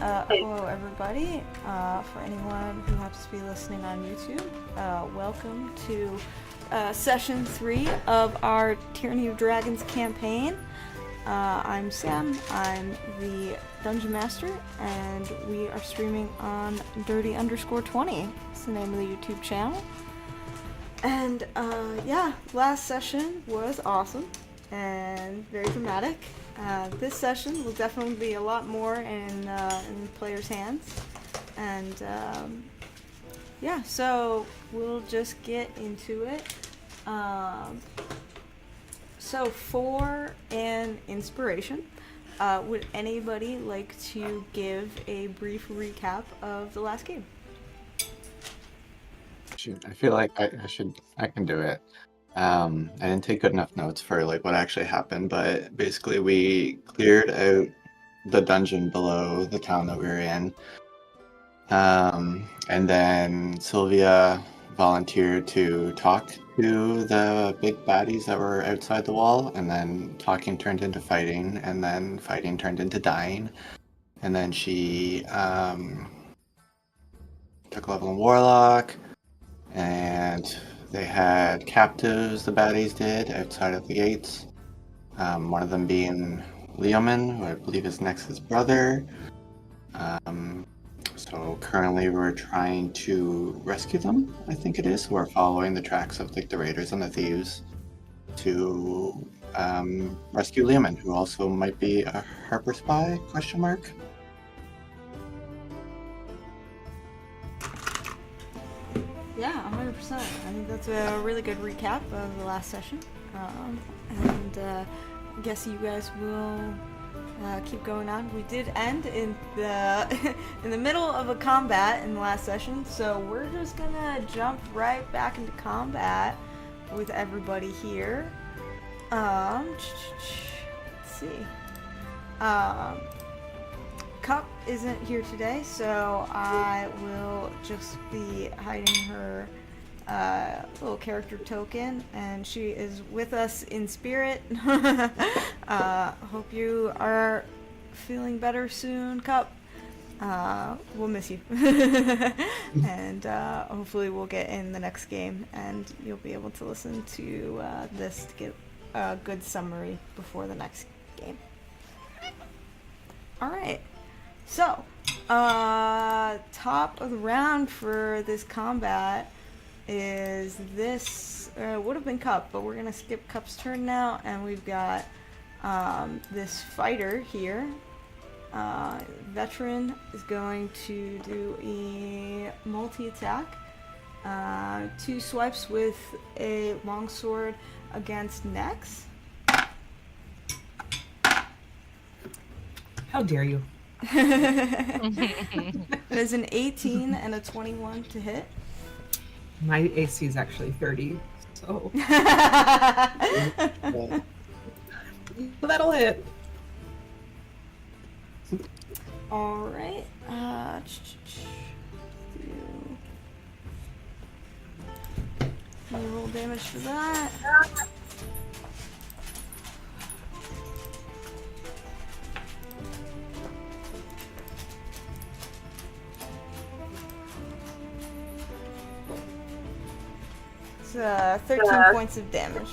Hello everybody. For anyone who happens to be listening on YouTube, welcome to session 3 of our Tyranny of Dragons campaign. I'm Sam, I'm the Dungeon Master, and we are streaming on Dirty_20. It's the name of the YouTube channel. And yeah, last session was awesome and very dramatic. This session will definitely be a lot more in players' hands, and yeah, so we'll just get into it. So for an inspiration, would anybody like to give a brief recap of the last game? Shoot, I feel like I can do it. I didn't take good enough notes for like what actually happened, but basically we cleared out the dungeon below the town that we were in. And then Sylvia volunteered to talk to the big baddies that were outside the wall, and then talking turned into fighting, and then fighting turned into dying. And then she took level in Warlock, and they had captives, the baddies did, outside of the gates. One of them being Leoman, who I believe is Nex's brother. So currently we're trying to rescue them, I think it is. We're following the tracks of like the raiders and the thieves to rescue Leoman, who also might be a Harper spy, question mark. Yeah, 100%. I think that's a really good recap of the last session. And I guess you guys will keep going on. We did end in the in the middle of a combat in the last session, so we're just gonna jump right back into combat with everybody here. Let's see. Cup isn't here today, so I will just be hiding her little character token, and she is with us in spirit. Hope you are feeling better soon, Cup. We'll miss you. And hopefully we'll get in the next game, and you'll be able to listen to this to get a good summary before the next game. Alright. So, top of the round for this combat is this, would have been Cup, but we're going to skip Cup's turn now, and we've got this fighter here. Veteran is going to do a multi-attack. 2 swipes with a longsword against Nex. How dare you? There's an 18 and a 21 to hit. My AC is actually 30, so that'll hit. All right. Roll damage for that. It's 13 points of damage.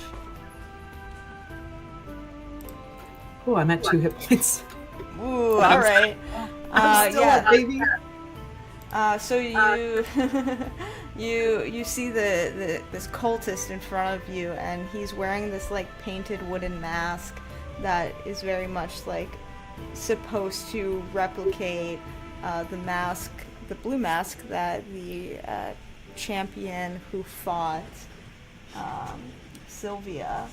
Oh, I'm at 2 hit points. Ooh, all right. Yeah, baby. So you see this cultist in front of you, and he's wearing this like painted wooden mask that is very much like supposed to replicate the mask, the blue mask that the champion who fought Sylvia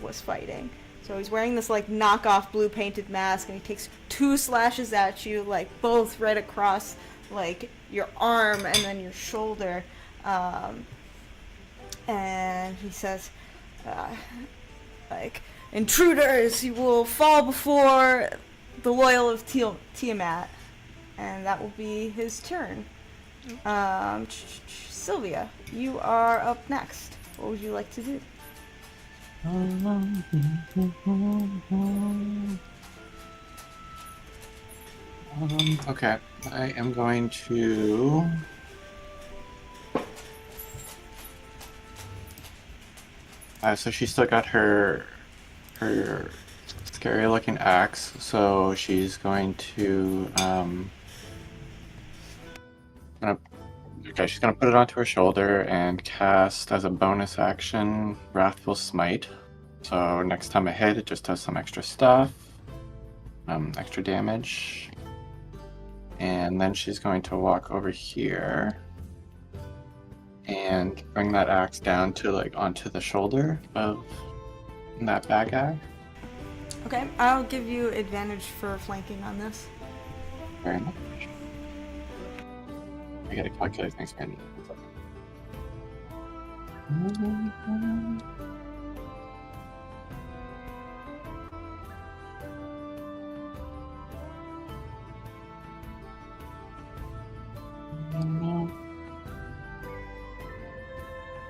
was fighting. So he's wearing this like knockoff blue painted mask, and he takes 2 slashes at you, like both right across like your arm and then your shoulder. And he says, like, intruders, you will fall before the loyal of Tiamat. And that will be his turn. Sylvia, you are up next. What would you like to do? Okay, I am going to. So she's still got her scary looking axe. So she's going to she's gonna put it onto her shoulder and cast as a bonus action Wrathful Smite. So next time I hit, it just does some extra stuff, extra damage. And then she's going to walk over here and bring that axe down to onto the shoulder of that bad guy. Okay, I'll give you advantage for flanking on this. Very much. I gotta calculate things manually.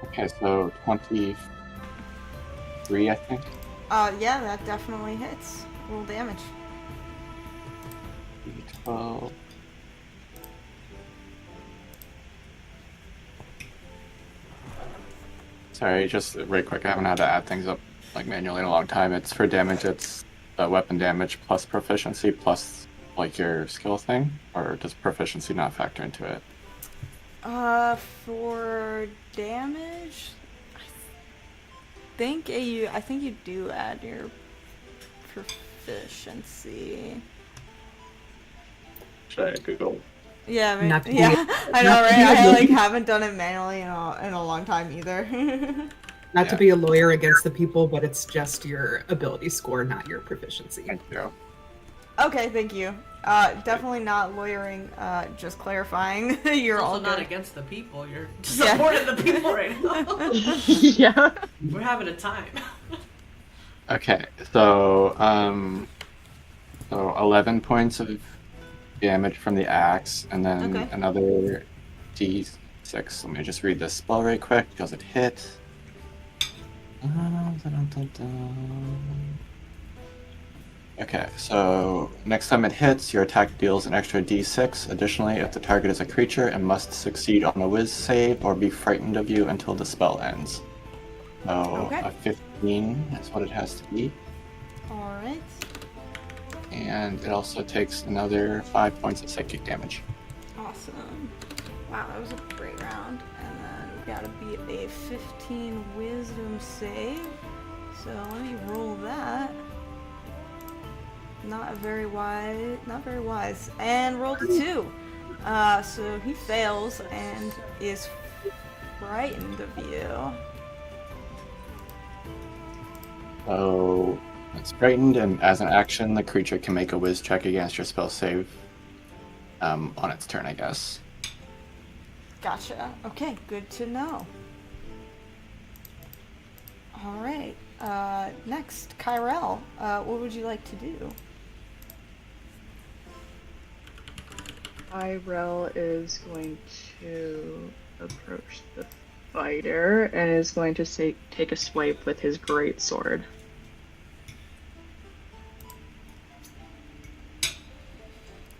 Okay, so 23, I think. Yeah, that definitely hits. Roll damage. 12. Sorry, just right quick. I haven't had to add things up manually in a long time. It's for damage. It's weapon damage plus proficiency plus your skill thing, or does proficiency not factor into it? For damage, I think you do add your proficiency. Should I Google? Yeah, Not to be- yeah, I know, not to right? be a I lawyer. haven't done it manually in a long time either. Not to Yeah. be a lawyer against the people, but it's just your ability score, not your proficiency. Thank you. Okay, thank you. Definitely not lawyering. Just clarifying. You're also all not good. against the people. You're Yeah. supporting the people right now. Yeah. We're having a time. Okay, so 11 points of damage from the axe, and then Okay. another d6. Let me just read this spell right quick. Does it hit? Okay, so next time it hits, your attack deals an extra d6. Additionally, if the target is a creature, it must succeed on a whiz save or be frightened of you until the spell ends. So Okay. a 15 is what it has to be. All right. And it also takes another 5 points of psychic damage. Awesome. Wow, that was a great round. And then we gotta beat a 15 wisdom save. So let me roll that. Not very wise. And rolled a 2. So he fails and is frightened of you. So it's frightened, and as an action, the creature can make a whiz check against your spell save on its turn, I guess. Gotcha. Okay, good to know. All right. Next, Kyrell. What would you like to do? Tyrell is going to approach the fighter and is going to take a swipe with his great sword.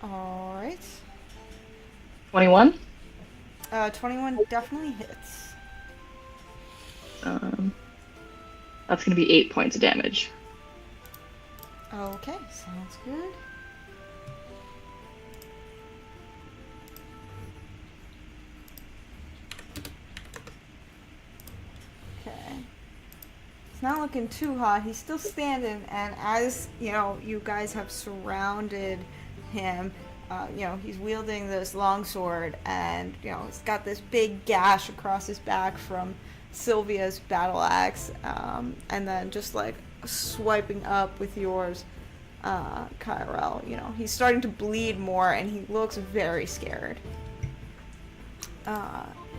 All right. 21. 21 definitely hits. That's going to be 8 points of damage. Okay, sounds good. Okay. It's not looking too hot. He's still standing, and as you guys have surrounded him, he's wielding this longsword, and he's got this big gash across his back from Sylvia's battle axe, and then just swiping up with yours, Kyrell. He's starting to bleed more, and he looks very scared.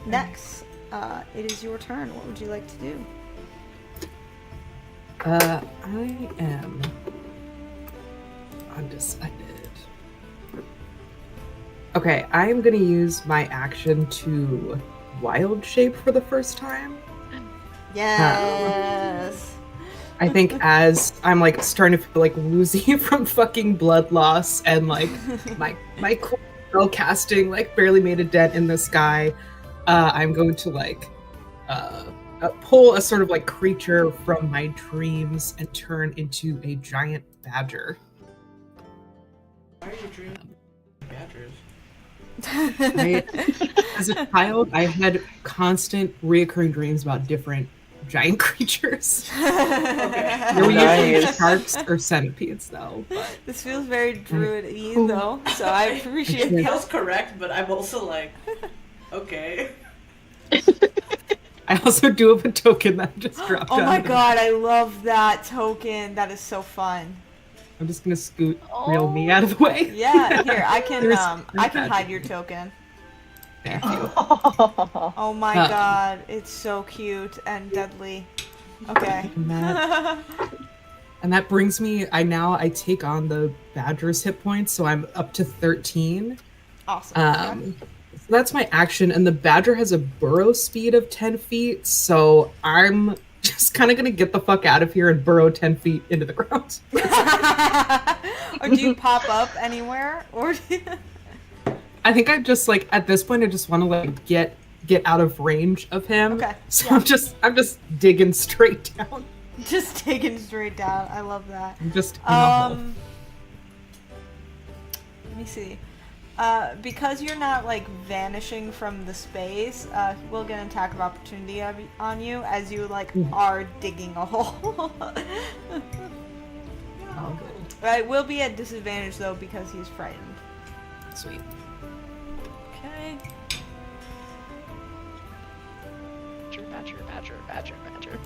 Next, it is your turn. What would you like to do? I am undecided. Okay, I am going to use my action to wild shape for the first time. Yes. I think as I'm like starting to feel like woozy from fucking blood loss and like my cool spell casting like barely made a dent in the sky, I'm going to like pull a sort of like creature from my dreams and turn into a giant badger. Why are you dreaming badgers? As a child, I had constant reoccurring dreams about different giant creatures. Okay. There were usually Nice. sharks or centipedes, though. But This feels very druid-y, though, so I appreciate It that. feels correct, but I'm also like, okay. I also do have a token that just dropped Oh out my of the- god, I love that token. That is so fun. I'm just gonna scoot real me out of the way. Yeah, here, I can There's I can that. hide your token. Thank you. Oh my god, it's so cute and deadly. Okay. And that brings me. I take on the badger's hit points, so I'm up to 13. Awesome. So that's my action, and the badger has a burrow speed of 10 feet, so I'm just kind of gonna get the fuck out of here and burrow 10 feet into the ground. Or do you pop up anywhere? Or do you... I think I just like at this point I just want to like get out of range of him. Okay, So yeah. I'm just digging straight down. just taken straight down? I love that. I'm just in the hole. Let me see. Because you're not like vanishing from the space, he will get an attack of opportunity on you as you like are digging a hole. Oh, good. It will be at disadvantage though because he's frightened. Sweet. Okay. Badger. Disadvantage.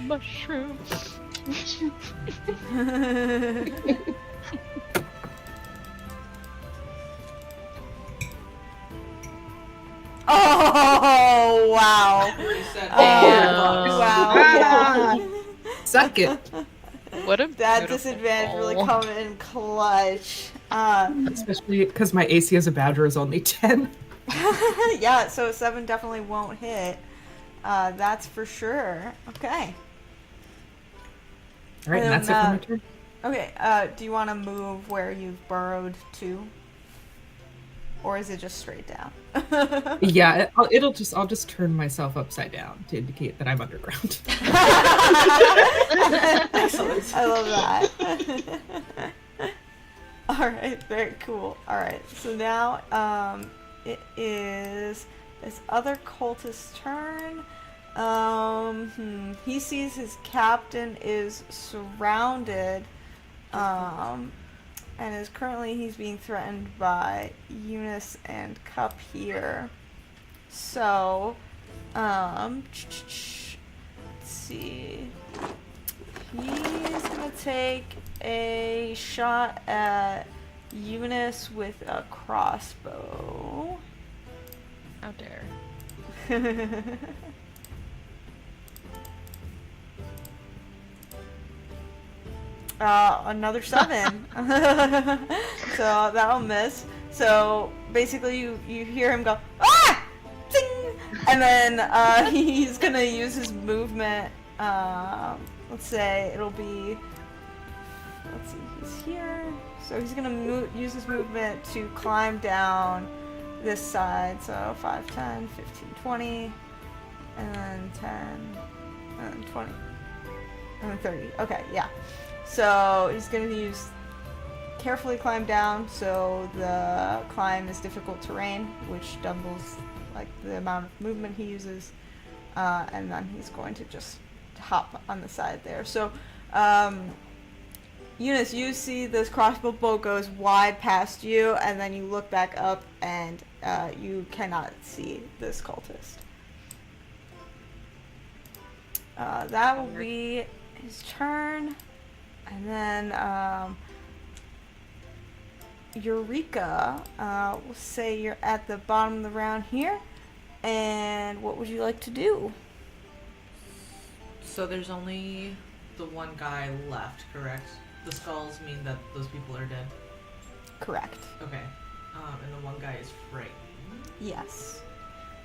Mushroom. Oh wow! You said, Damn. Wow! Yeah. Suck it. What a That beautiful disadvantage really roll. come in clutch. Especially because my AC as a badger is only 10. Yeah, so 7 definitely won't hit. That's for sure. Okay. All right, and And that's then, it for my turn. Okay, do you want to move where you've burrowed to? Or is it just straight down? Yeah, I'll just turn myself upside down to indicate that I'm underground. Excellent. I love that. Alright, very cool. Alright, so now it is this other cultist's turn. He sees his captain is surrounded, and is currently he's being threatened by Eunice and Cup here. So, let's see. He's gonna take a shot at Eunice with a crossbow. How dare. Another 7. So that'll miss. So basically you hear him go, ah! Ding! And then he's gonna use his movement. Let's say it'll be, let's see, he's here. So he's gonna use his movement to climb down this side. So 5, 10, 15, 20, and then 10, and then 20, and then 30. Okay, yeah. So he's going to carefully climb down, so the climb is difficult terrain, which doubles like the amount of movement he uses, and then he's going to just hop on the side there. So, Eunice, you see this crossbow bolt goes wide past you, and then you look back up, and you cannot see this cultist. That will be his turn. And then, Eureka, we'll say you're at the bottom of the round here. And what would you like to do? So there's only the one guy left, correct? The skulls mean that those people are dead. Correct. Okay. And the one guy is frightened. Yes.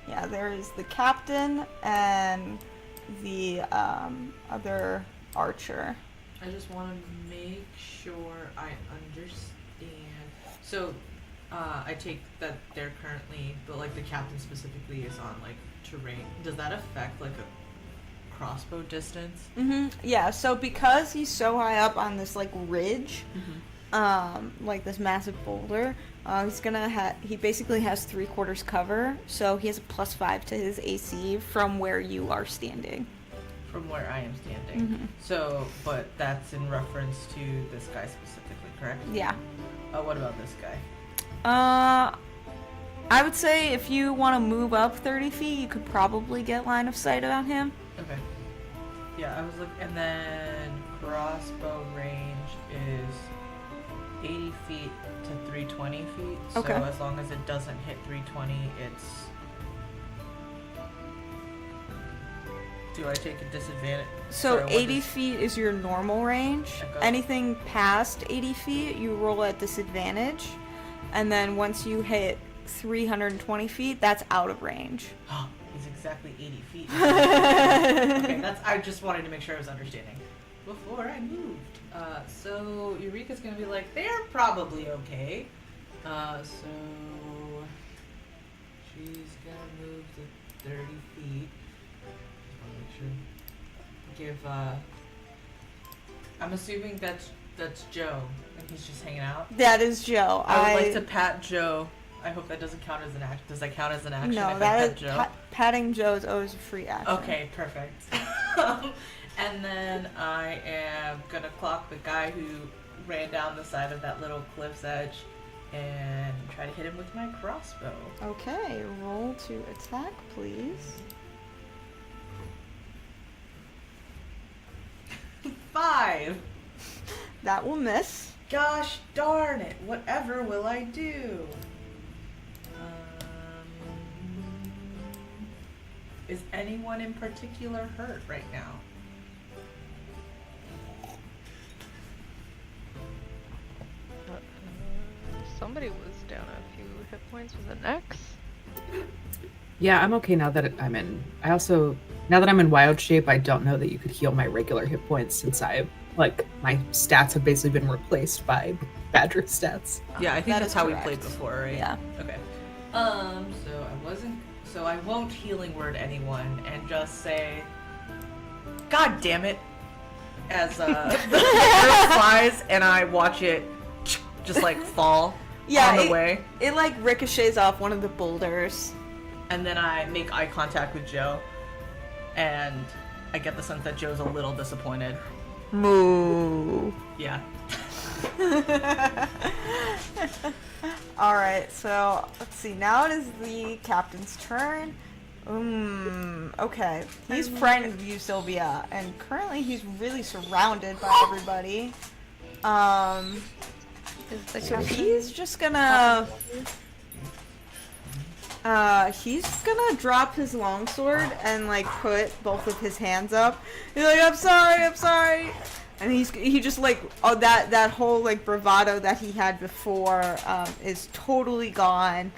Yeah, there is the captain and the other archer. I just want to make sure I understand. So, I take that they're currently, but like the captain specifically is on like terrain. Does that affect like a crossbow distance? Yeah, so because he's so high up on this like ridge, like this massive boulder, he basically has 3/4 cover, so he has a +5 to his AC from where you are standing. From where I am standing. So, but that's in reference to this guy specifically, correct? Yeah. What about this guy? I would say if you want to move up 30 feet, you could probably get line of sight on him. Okay. Yeah, I was looking, and then crossbow range is 80 feet to 320 feet. Okay. So as long as it doesn't hit 320, it's... Do I take a disadvantage? So Sorry, what 80 is- feet is your normal range. Okay. Anything past 80 feet, you roll at disadvantage. And then once you hit 320 feet, that's out of range. He's exactly 80 feet. Okay, I just wanted to make sure I was understanding before I moved. So Eureka's gonna be like, they're probably okay. So she's gonna move to 30 feet. Just wanna make sure. I'm assuming that's Joe, and he's just hanging out. That is Joe. I would like to pat Joe. I hope that doesn't count as an action. Does that count as an action? No, if I that pet is Joe? patting Joe is always a free action. Okay, perfect. And then I am gonna clock the guy who ran down the side of that little cliff's edge and try to hit him with my crossbow. Okay, roll to attack, please. 5! That will miss. Gosh darn it! Whatever will I do? Is anyone in particular hurt right now? Somebody was down a few hit points. Was it Nex? Yeah, I'm okay now that I'm in. I also, now that I'm in wild shape, I don't know that you could heal my regular hit points since my stats have basically been replaced by Badger stats. Yeah, I think That that's is how correct. we played before, right? Yeah. Okay. So I won't healing word anyone and just say, God damn it, as the arrow flies and I watch it just like fall on the way. It like ricochets off one of the boulders. And then I make eye contact with Joe and I get the sense that Joe's a little disappointed. Moo. Yeah. Alright, so let's see. Now it is the captain's turn. Okay. He's frightened of you, Sylvia, and currently he's really surrounded by everybody. Is the So captain? he's just gonna drop his longsword and like put both of his hands up. He's like, I'm sorry. And he just like, that whole like bravado that he had before is totally gone.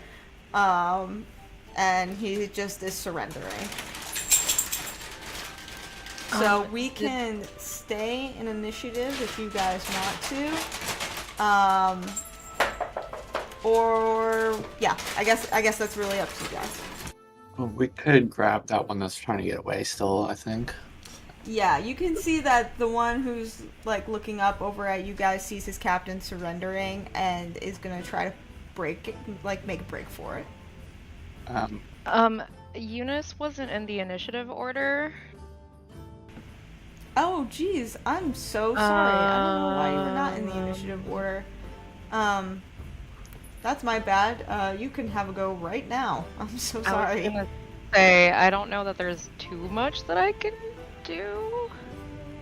And he just is surrendering. So we can stay in initiative if you guys want to. Or yeah, I guess that's really up to you guys. Well, we could grab that one that's trying to get away still, I think. Yeah, you can see that the one who's like looking up over at you guys sees his captain surrendering and is gonna try to make a break for it. Eunice wasn't in the initiative order. Oh, geez, I'm so sorry. I don't know why you were not in the initiative order. That's my bad. You can have a go right now. I'm so I sorry. was gonna say I don't know that there's too much that I can do,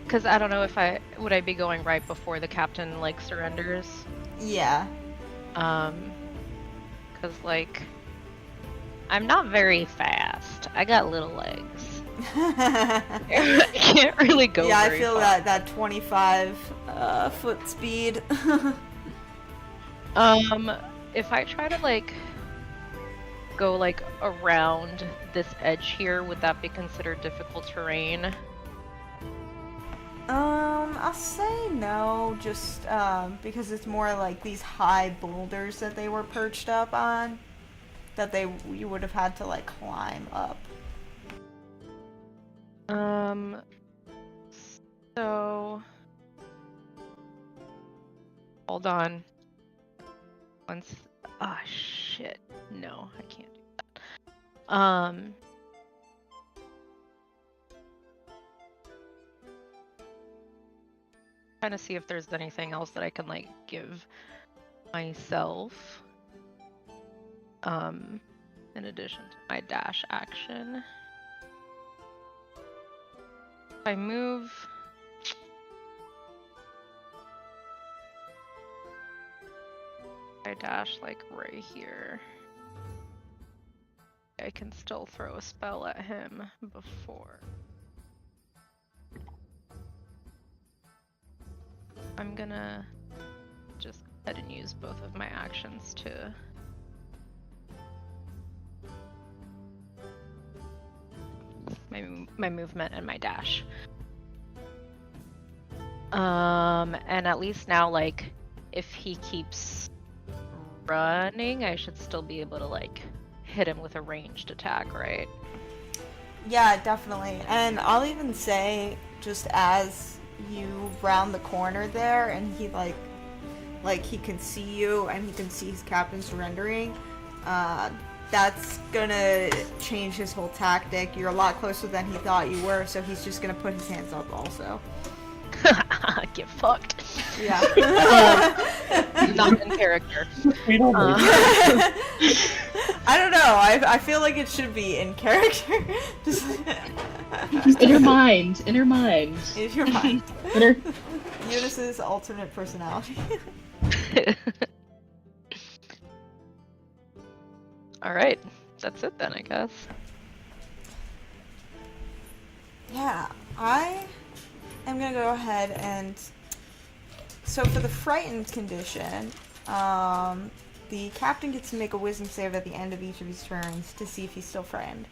because I don't know if would I be going right before the captain like surrenders. Yeah. Because like I'm not very fast. I got little legs. I can't really go. Yeah, I very feel far. that 25 foot speed. If I try to like go like around this edge here, would that be considered difficult terrain? I'll say no, just because it's more like these high boulders that they were perched up on, that you would have had to like climb up. So hold on. Once, ah, shit. No, I can't do that. Trying to see if there's anything else that I can like give myself. In addition to my dash action. If I move. I dash like right here. I can still throw a spell at him before. I'm gonna just go ahead and use both of my actions to my movement and my dash. And at least now, like, if he keeps running, I should still be able to like hit him with a ranged attack, right? Yeah, definitely. And I'll even say, just as you round the corner there, and he like he can see you, and he can see his captain surrendering, that's gonna change his whole tactic. You're a lot closer than he thought you were, so he's just gonna put his hands up also. Get fucked. Yeah. Not in character. We don't I don't know. I feel like it should be in character. Just In your mind. In your mind. in your mind. Inner. Eunice's alternate personality. Alright, that's it then, I guess. Yeah, I am gonna go ahead and. So for the frightened condition, the captain gets to make a wisdom save at the end of each of his turns to see if he's still frightened.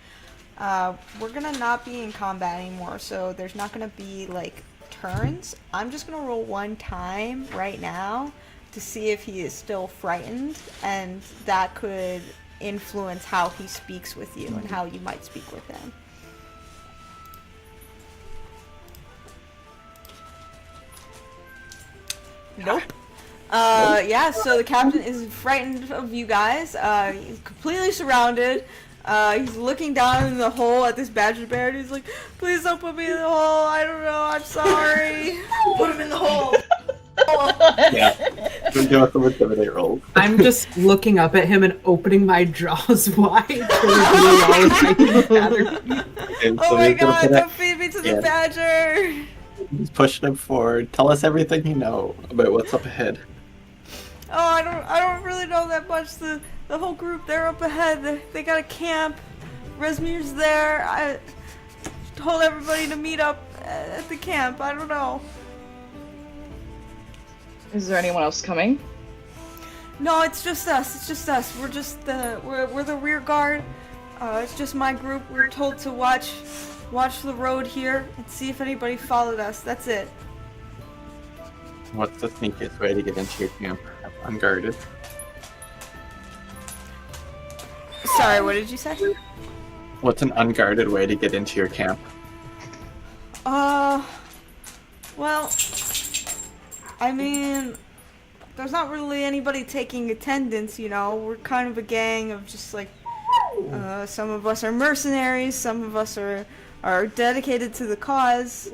We're gonna not be in combat anymore, so there's not gonna be like turns. I'm just gonna roll one time right now to see if he is still frightened, and that could influence how he speaks with you and how you might speak with him. Nope. Yeah, so the captain is frightened of you guys. He's completely surrounded. He's looking down in the hole at this badger bear, and he's like, please don't put me in the hole. I don't know. I'm sorry. Put him in the hole. Yeah. We're doing some intimidate rolls. I'm just looking up at him and opening my jaws wide. To reveal all of my Okay, Oh so my he's gonna god, put don't feed me to the Yeah. badger. He's pushing him forward. Tell us everything you know about what's up ahead. Oh, I don't really know that much. The whole group, they're up ahead. They got a camp. Resmir's there. I told everybody to meet up at the camp. I don't know. Is there anyone else coming? No, it's just us. It's just us. We're just we're the rear guard. It's just my group. We're told to watch the road here and see if anybody followed us. That's it. What's the sneakiest way to get into your camp unguarded? Sorry, what did you say? What's an unguarded way to get into your camp? Well, I mean, there's not really anybody taking attendance, you know. We're kind of a gang of just like, some of us are mercenaries, some of us are dedicated to the cause.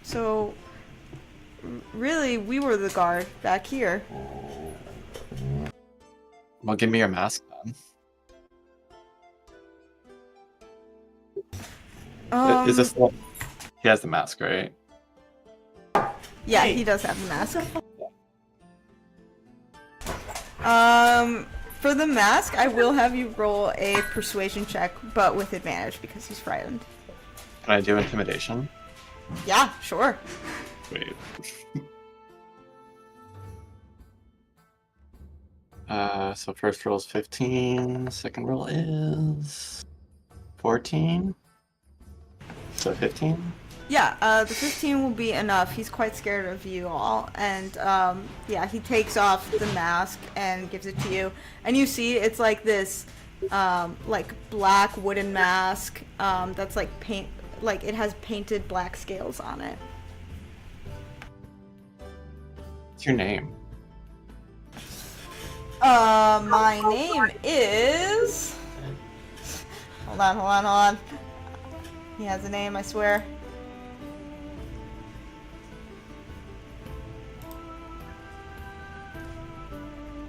So really, we were the guard back here. Well, give me your mask then. Is this the... He has the mask, right? Yeah, he does have the mask. For the mask, I will have you roll a persuasion check, but with advantage because he's frightened. Can I do intimidation? Yeah, sure. Wait. So first roll is 15. Second roll is 14. So 15. Yeah, the 15 will be enough. He's quite scared of you all. And, yeah, he takes off the mask and gives it to you. And you see it's like this, like, black wooden mask, that's like like, it has painted black scales on it. What's your name? My name is... Hold on. He has a name, I swear.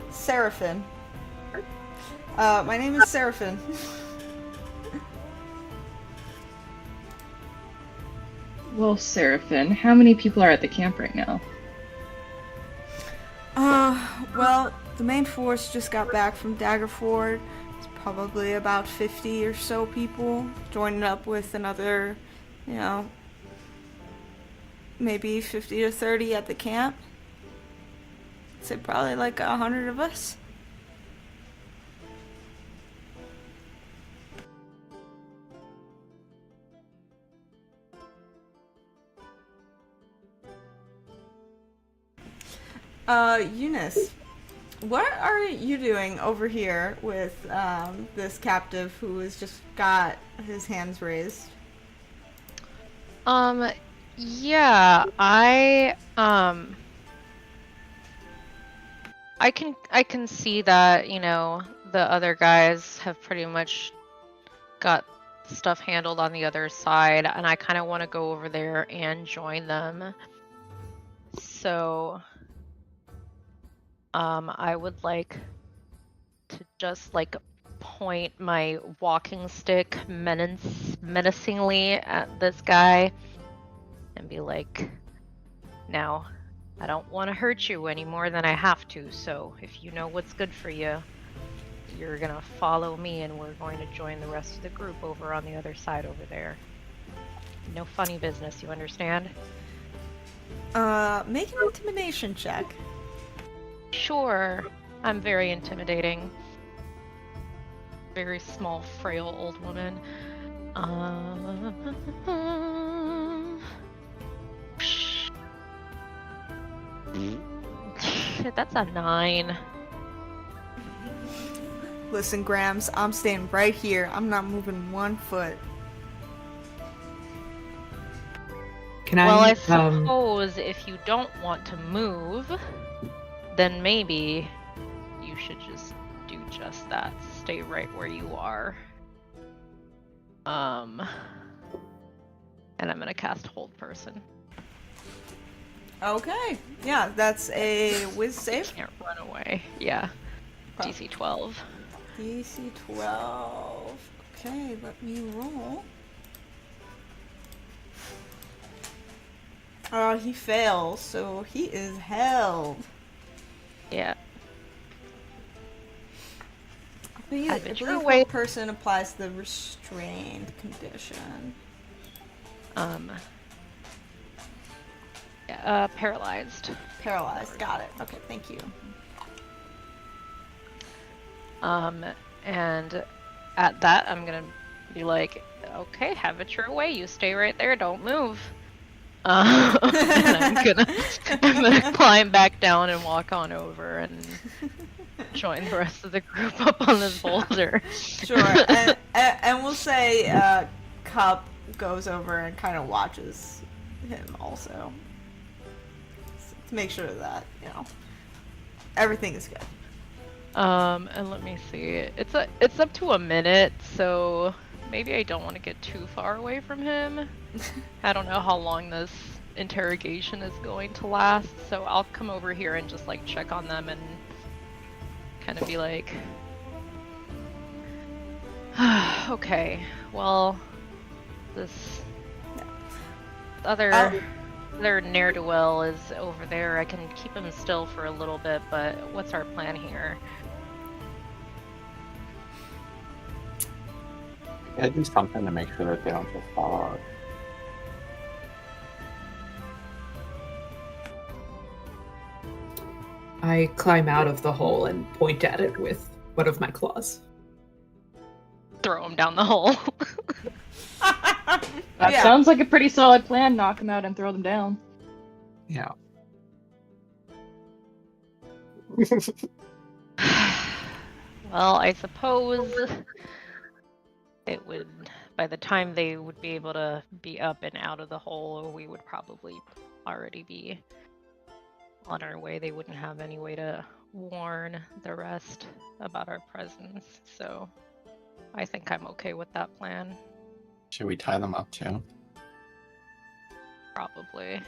Seraphim. My name is Seraphim. Well, Seraphim, how many people are at the camp right now? Well, the main force just got back from Daggerford. It's probably about 50 or so people, joining up with another, you know, maybe 50 to 30 at the camp. I'd say probably like 100 of us. Eunice, what are you doing over here with this captive who has just got his hands raised? Yeah, I can see that, you know, the other guys have pretty much got stuff handled on the other side, and I kind of want to go over there and join them. So I would like to just like point my walking stick menacingly at this guy and be like, now, I don't want to hurt you any more than I have to, so if you know what's good for you, you're gonna follow me and we're going to join the rest of the group over on the other side over there. No funny business, you understand? Make an intimidation check. Sure, I'm very intimidating. Very small, frail old woman. That's a 9. Listen, Grams, I'm staying right here. I'm not moving 1 foot. Can Well, I I suppose if you don't want to move, then maybe you should just do just that. Stay right where you are. And I'm gonna cast Hold Person. Okay. Yeah, that's a whiz save. Can't run away. Yeah. DC 12. DC 12. Okay, let me roll. He fails, so he is held. Yeah. I believe your way. one person applies the restrained condition. Paralyzed. Paralyzed. Got it. Okay, thank you. And at that, I'm gonna be like, okay, have it your way. You stay right there. Don't move. And I'm gonna climb back down and walk on over and join the rest of the group up on this boulder. Sure. and we'll say Cup goes over and kind of watches him also. To make sure that, you know, everything is good. And let me see. It's up to a minute, so maybe I don't want to get too far away from him. I don't know how long this interrogation is going to last, so I'll come over here and just like check on them and kind of be like, okay, well, this other ne'er-do-well is over there. I can keep him still for a little bit, but what's our plan here? Yeah, do something to make sure that they don't just fall out. I climb out of the hole and point at it with one of my claws. Throw him down the hole. That Yeah. sounds like a pretty solid plan. Knock them out and throw them down. Yeah. Well, I suppose it would, by the time they would be able to be up and out of the hole, we would probably already be on our way. They wouldn't have any way to warn the rest about our presence, so I think I'm okay with that plan. Should we tie them up too? Probably.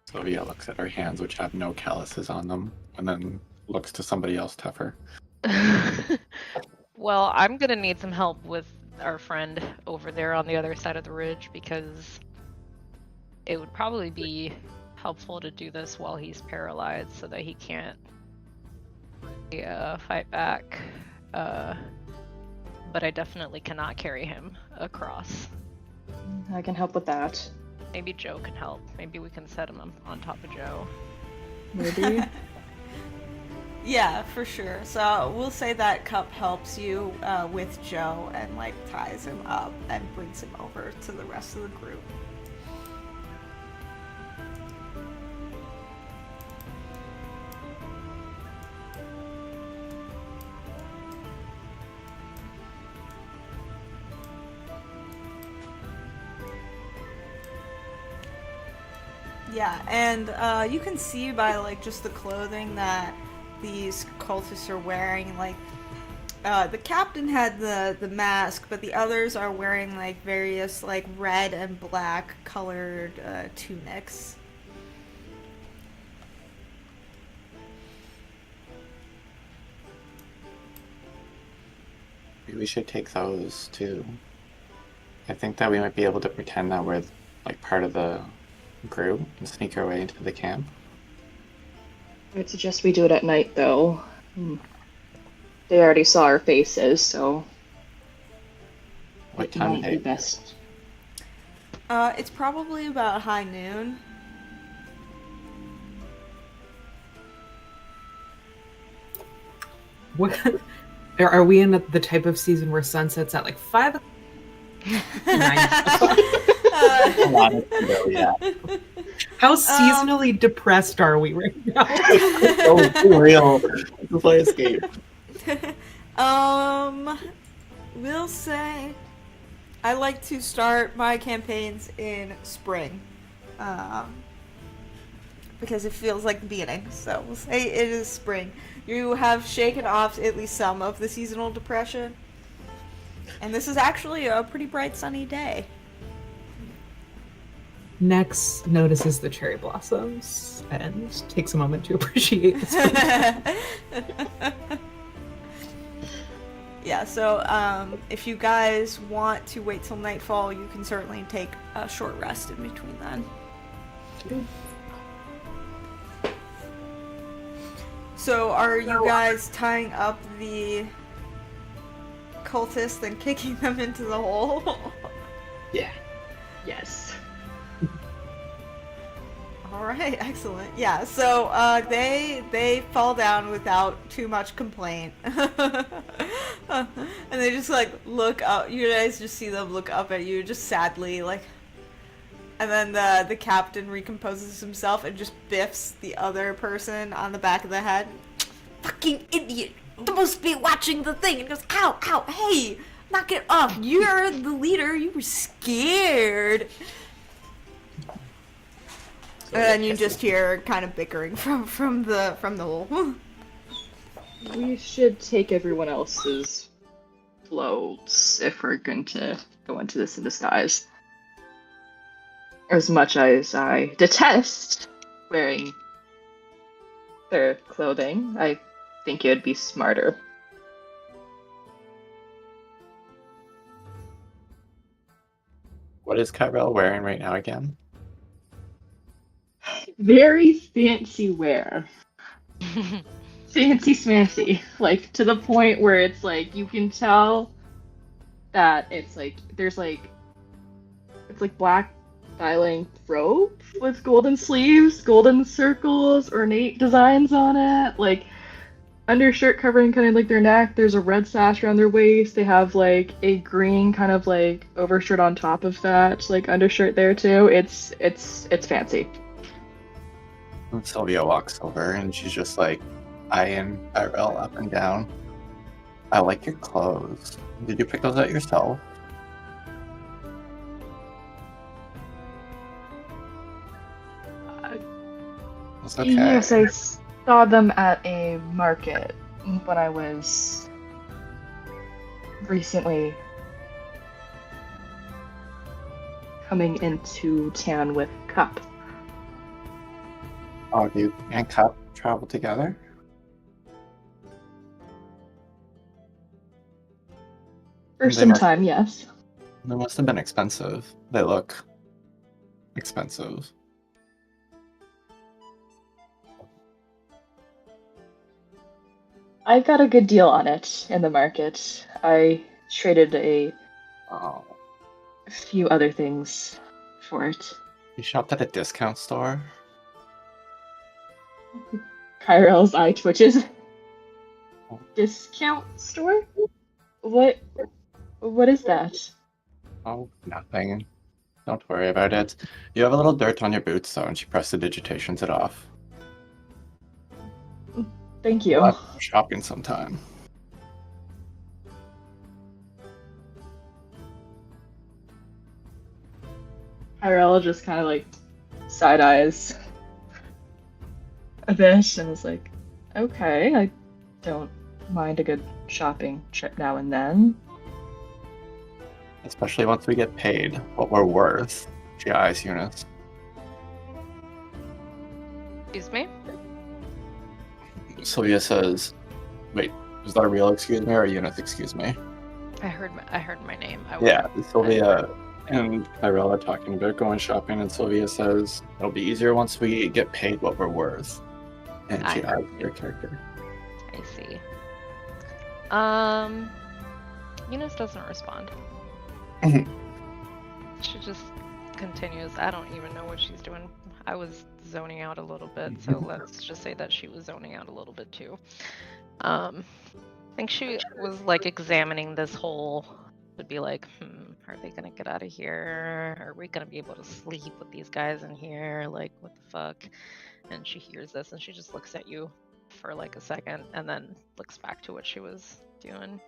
Sylvia looks at her hands, which have no calluses on them, and then looks to somebody else tougher. Well, I'm gonna need some help with our friend over there on the other side of the ridge, because it would probably be helpful to do this while he's paralyzed so that he can't fight back. But I definitely cannot carry him across. I can help with that. Maybe Joe can help. Maybe we can set him on top of Joe. Maybe. Yeah, for sure. So we'll say that Cup helps you with Joe and like ties him up and brings him over to the rest of the group. Yeah, and you can see by like just the clothing that these cultists are wearing, like the captain had the mask, but the others are wearing like various like red and black colored tunics. Maybe we should take those too. I think that we might be able to pretend that we're like part of the group and sneak our way into the camp. I'd suggest we do it at night, though. They already saw our faces, so What it time of might be day? best. It's probably about high noon. What are we in the type of season where sun sets at like 5 o'clock? 9 o'clock? A lot of people, yeah. How seasonally depressed are we right now? So real. The play escape. We'll say I like to start my campaigns in spring, because it feels like the beginning. So we'll say it is spring. You have shaken off at least some of the seasonal depression, and this is actually a pretty bright sunny day. Nex notices the cherry blossoms and takes a moment to appreciate the spring. Yeah, so if you guys want to wait till nightfall, you can certainly take a short rest in between then. So are you guys tying up the cultists and kicking them into the hole? Yeah. Yes. Alright, excellent. Yeah, so they fall down without too much complaint. And they just like look up. You guys just see them look up at you just sadly, like, and then the captain recomposes himself and just biffs the other person on the back of the head. Fucking idiot! You're supposed to be watching the thing, and goes, ow, ow, hey, knock it off. You're the leader. You were scared. And you just hear kind of bickering from the hole. We should take everyone else's clothes if we're going to go into this in disguise. As much as I detest wearing their clothing, I think it would be smarter. What is Kyrell wearing right now again? Very fancy wear. fancy smancy, like to the point where it's like you can tell that it's like there's like it's like black thigh-length rope with golden sleeves, golden circles, ornate designs on it, like undershirt covering kind of like their neck. There's a red sash around their waist. They have like a green kind of like overshirt on top of that, like undershirt there too. It's fancy. And Sylvia walks over and she's just like eyeing Tyrell up and down. I like your clothes. Did you pick those out yourself? That's okay. Yes, I saw them at a market when I was recently coming into town with Cup. Oh, do you and Cup travel together? For some time, yes. They must have been expensive. They look expensive. I got a good deal on it in the market. I traded a Oh, few other things for it. you shopped at a discount store? Kyrell's eye twitches. Discount store? What is that? Oh, nothing. Don't worry about it. You have a little dirt on your boots, though, and she prestidigitations it off. Thank you. We'll have to go shopping sometime. Kyrell just kind of like side eyes a bit and is like, okay, I don't mind a good shopping trip now and then. Especially once we get paid what we're worth. She eyes Eunice. Excuse me? Sylvia says, wait, is that a real excuse me or a Eunice excuse me? I heard my name. Yeah, Sylvia and Tyrell are talking about going shopping, and Sylvia says, it'll be easier once we get paid what we're worth. And she eyes your character. I see. Eunice doesn't respond. She just continues. I don't even know what she's doing. I was zoning out a little bit, so let's just say that she was zoning out a little bit too. I think she was like examining this whole, would be like, are they gonna get out of here? Are we gonna be able to sleep with these guys in here? Like, what the fuck? And she hears this and she just looks at you for like a second and then looks back to what she was doing.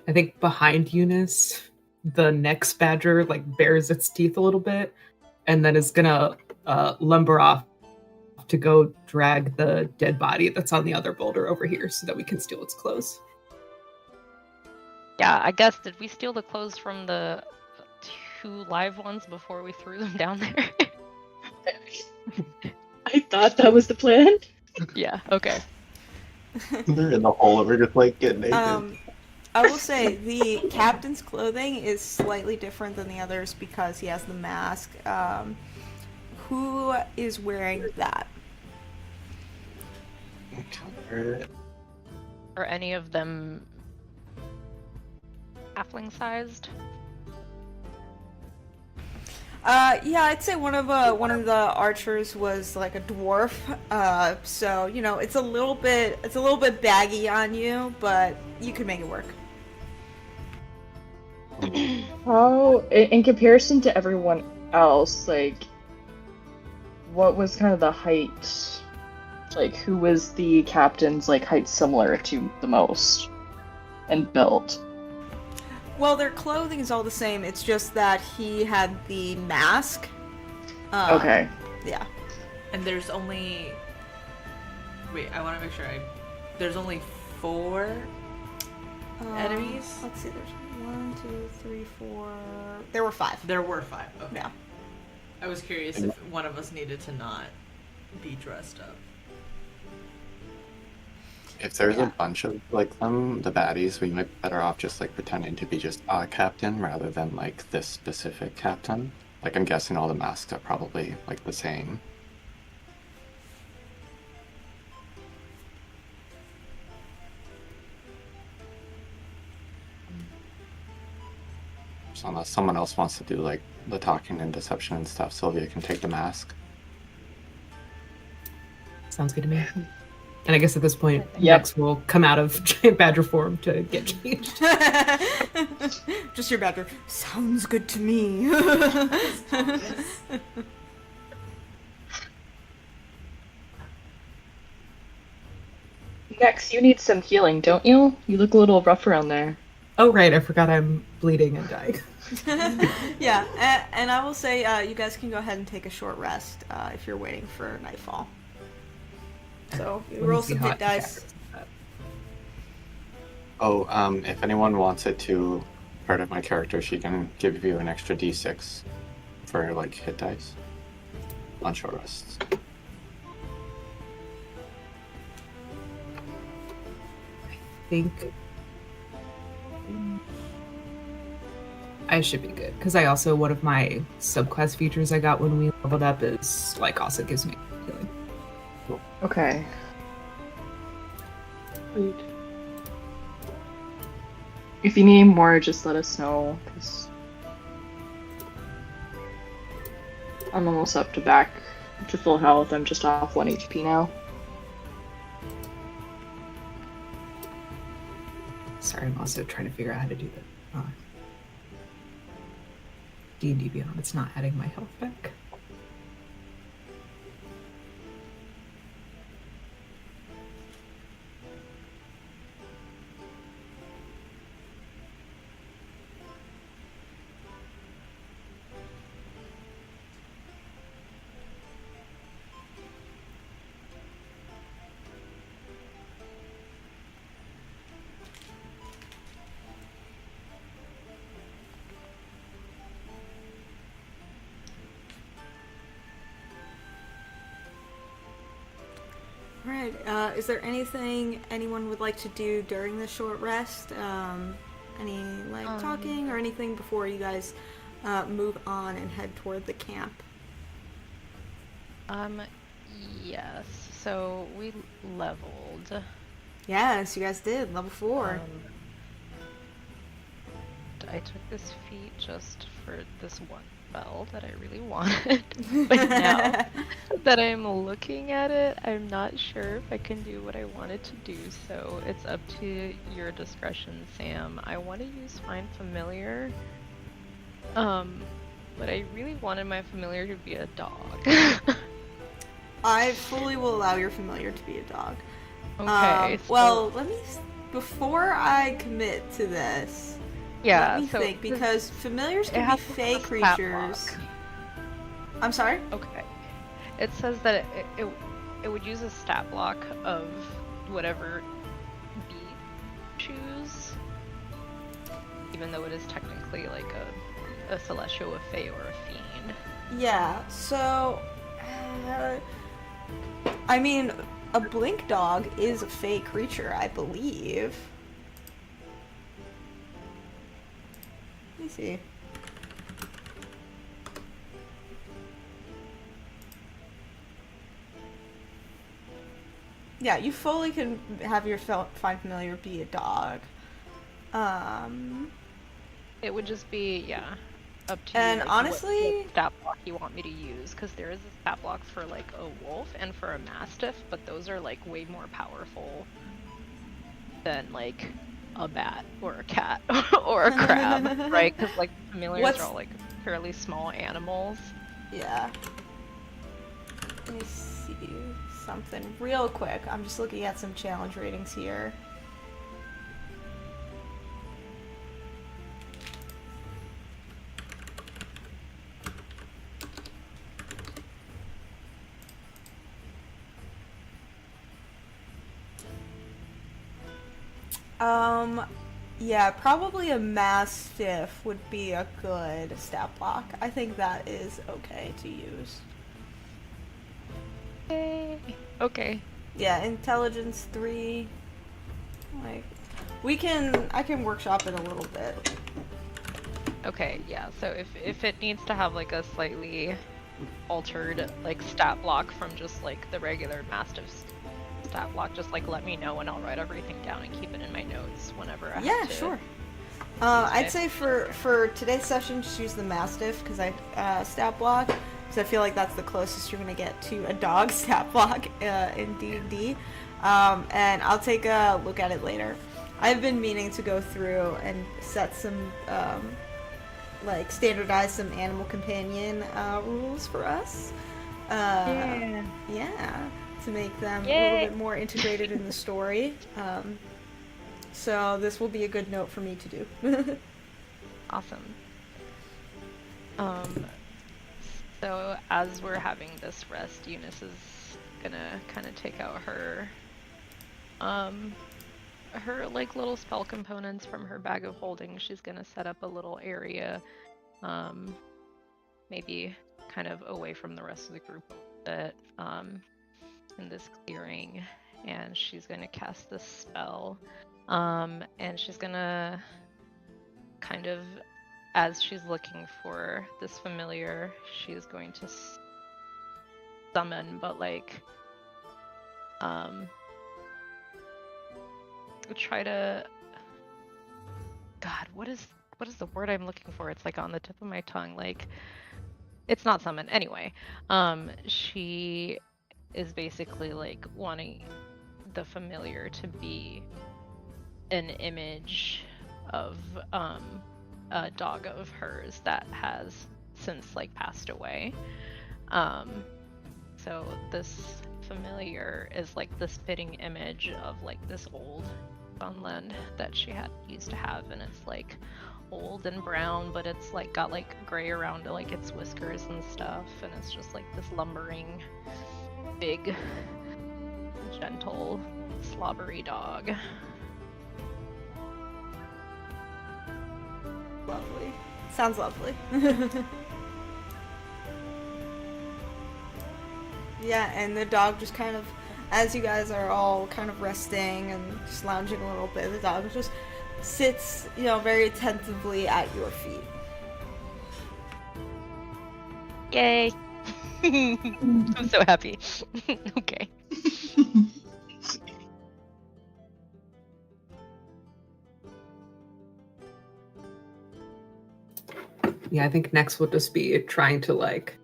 I think behind Eunice, the next badger like bares its teeth a little bit and then is gonna lumber off to go drag the dead body that's on the other boulder over here so that we can steal its clothes. Yeah, I guess, did we steal the clothes from the 2 live ones before we threw them down there? I thought that was the plan. Yeah, okay. They're in the hole, we're just like getting naked. I will say the captain's clothing is slightly different than the others because he has the mask. Who is wearing that? Are any of them halfling sized? Yeah, I'd say one of the archers was like a dwarf. So you know, it's a little bit baggy on you, but you can make it work. How, in comparison to everyone else, like, what was kind of the height? Like, who was the captain's like height similar to the most, and built? Well, their clothing is all the same. It's just that he had the mask. Okay. Yeah. And there's only... Wait, I want to make sure There's only 4 enemies? Let's see, there's 1, 2, 3, 4... There were 5. There were 5, okay. Yeah. I was curious if one of us needed to not be dressed up. If there's a bunch of like them, the baddies, we might be better off just like pretending to be just a captain rather than like this specific captain. Like I'm guessing all the masks are probably like the same. So unless someone else wants to do like the talking and deception and stuff, Sylvia can take the mask. Sounds good to me. And I guess at this point, Yep. Nex will come out of giant badger form to get changed. Just your badger. Sounds good to me. Next, you need some healing, don't you? You look a little rough around there. Oh right, I forgot I'm bleeding and dying. Yeah, and I will say you guys can go ahead and take a short rest if you're waiting for nightfall. So you Let me roll see some how hit I dice. Oh, if anyone wants it to part of my character, she can give you an extra d6 for like hit dice on short rests. think I should be good because I also one of my subclass features I got when we leveled up is like also gives me healing. Okay. Sweet. If you need more, just let us know, because I'm almost up to back to full health. I'm just off 1 HP now. Sorry, I'm also trying to figure out how to do that. D&D Beyond, it's not adding my health back. Right. Is there anything anyone would like to do during the short rest? Any talking or anything before you guys move on and head toward the camp? Yes. So we leveled. Yes, you guys did. Level 4. I took this feat just for this one spell that I really wanted. But now that I'm looking at it, I'm not sure if I can do what I wanted to do, so it's up to your discretion, Sam. I want to use Find Familiar, but I really wanted my familiar to be a dog. I fully will allow your familiar to be a dog. Okay. Well, let me... Before I commit to this... Yeah, let me so think, because familiars can be has fey a stat creatures. block. I'm sorry? Okay. It says that it would use a stat block of whatever beat you choose, even though it is technically like a celestial, a fey, or a fiend. Yeah, so... I mean, a blink dog is a fey creature, I believe. Let me see. Yeah, you fully can have your Find Familiar be a dog. It would just be, yeah, up to And you, like, honestly- what stat block you want me to use, because there is a stat block for like a wolf and for a mastiff, but those are like way more powerful than like a bat or a cat or a crab, right? Because like familiars are all like fairly small animals. Yeah. Let me see something real quick. I'm just looking at some challenge ratings here. Yeah, probably a mastiff would be a good stat block. I think that is okay to use. Yay. Okay. Yeah, intelligence 3. Like, I can workshop it a little bit. Okay, yeah, so if it needs to have like a slightly altered like stat block from just like the regular mastiff stat block, just like let me know and I'll write everything down and keep it in my notes whenever I have to Sure. I'd Okay. say for today's session, just use the Mastiff because I stat block. Because I feel like that's the closest you're gonna get to a dog stat block in D&D. And I'll take a look at it later. I've been meaning to go through and set some like standardize some animal companion rules for us. Yeah. Yeah, to make them a Yay. little bit more integrated in the story. So this will be a good note for me to do. Awesome. So as we're having this rest, Eunice is gonna kind of take out her like little spell components from her bag of holding. She's gonna set up a little area, maybe kind of away from the rest of the group that in this clearing, and she's gonna cast this spell. And she's gonna kind of, as she's looking for this familiar, she's going to summon, but like try to, God, what is the word I'm looking for? It's like on the tip of my tongue. Like, it's not summon. Anyway, she is basically like wanting the familiar to be an image of a dog of hers that has since like passed away. So this familiar is like the spitting image of like this old Funland that she used to have, and it's like old and brown, but it's like got like gray around like its whiskers and stuff, and it's just like this lumbering, big, gentle, slobbery dog. Lovely. Sounds lovely. Yeah, and the dog just kind of, as you guys are all kind of resting and just lounging a little bit, the dog just sits, very attentively at your feet. Yay! I'm so happy. Okay. Yeah, I think next will just be trying to like,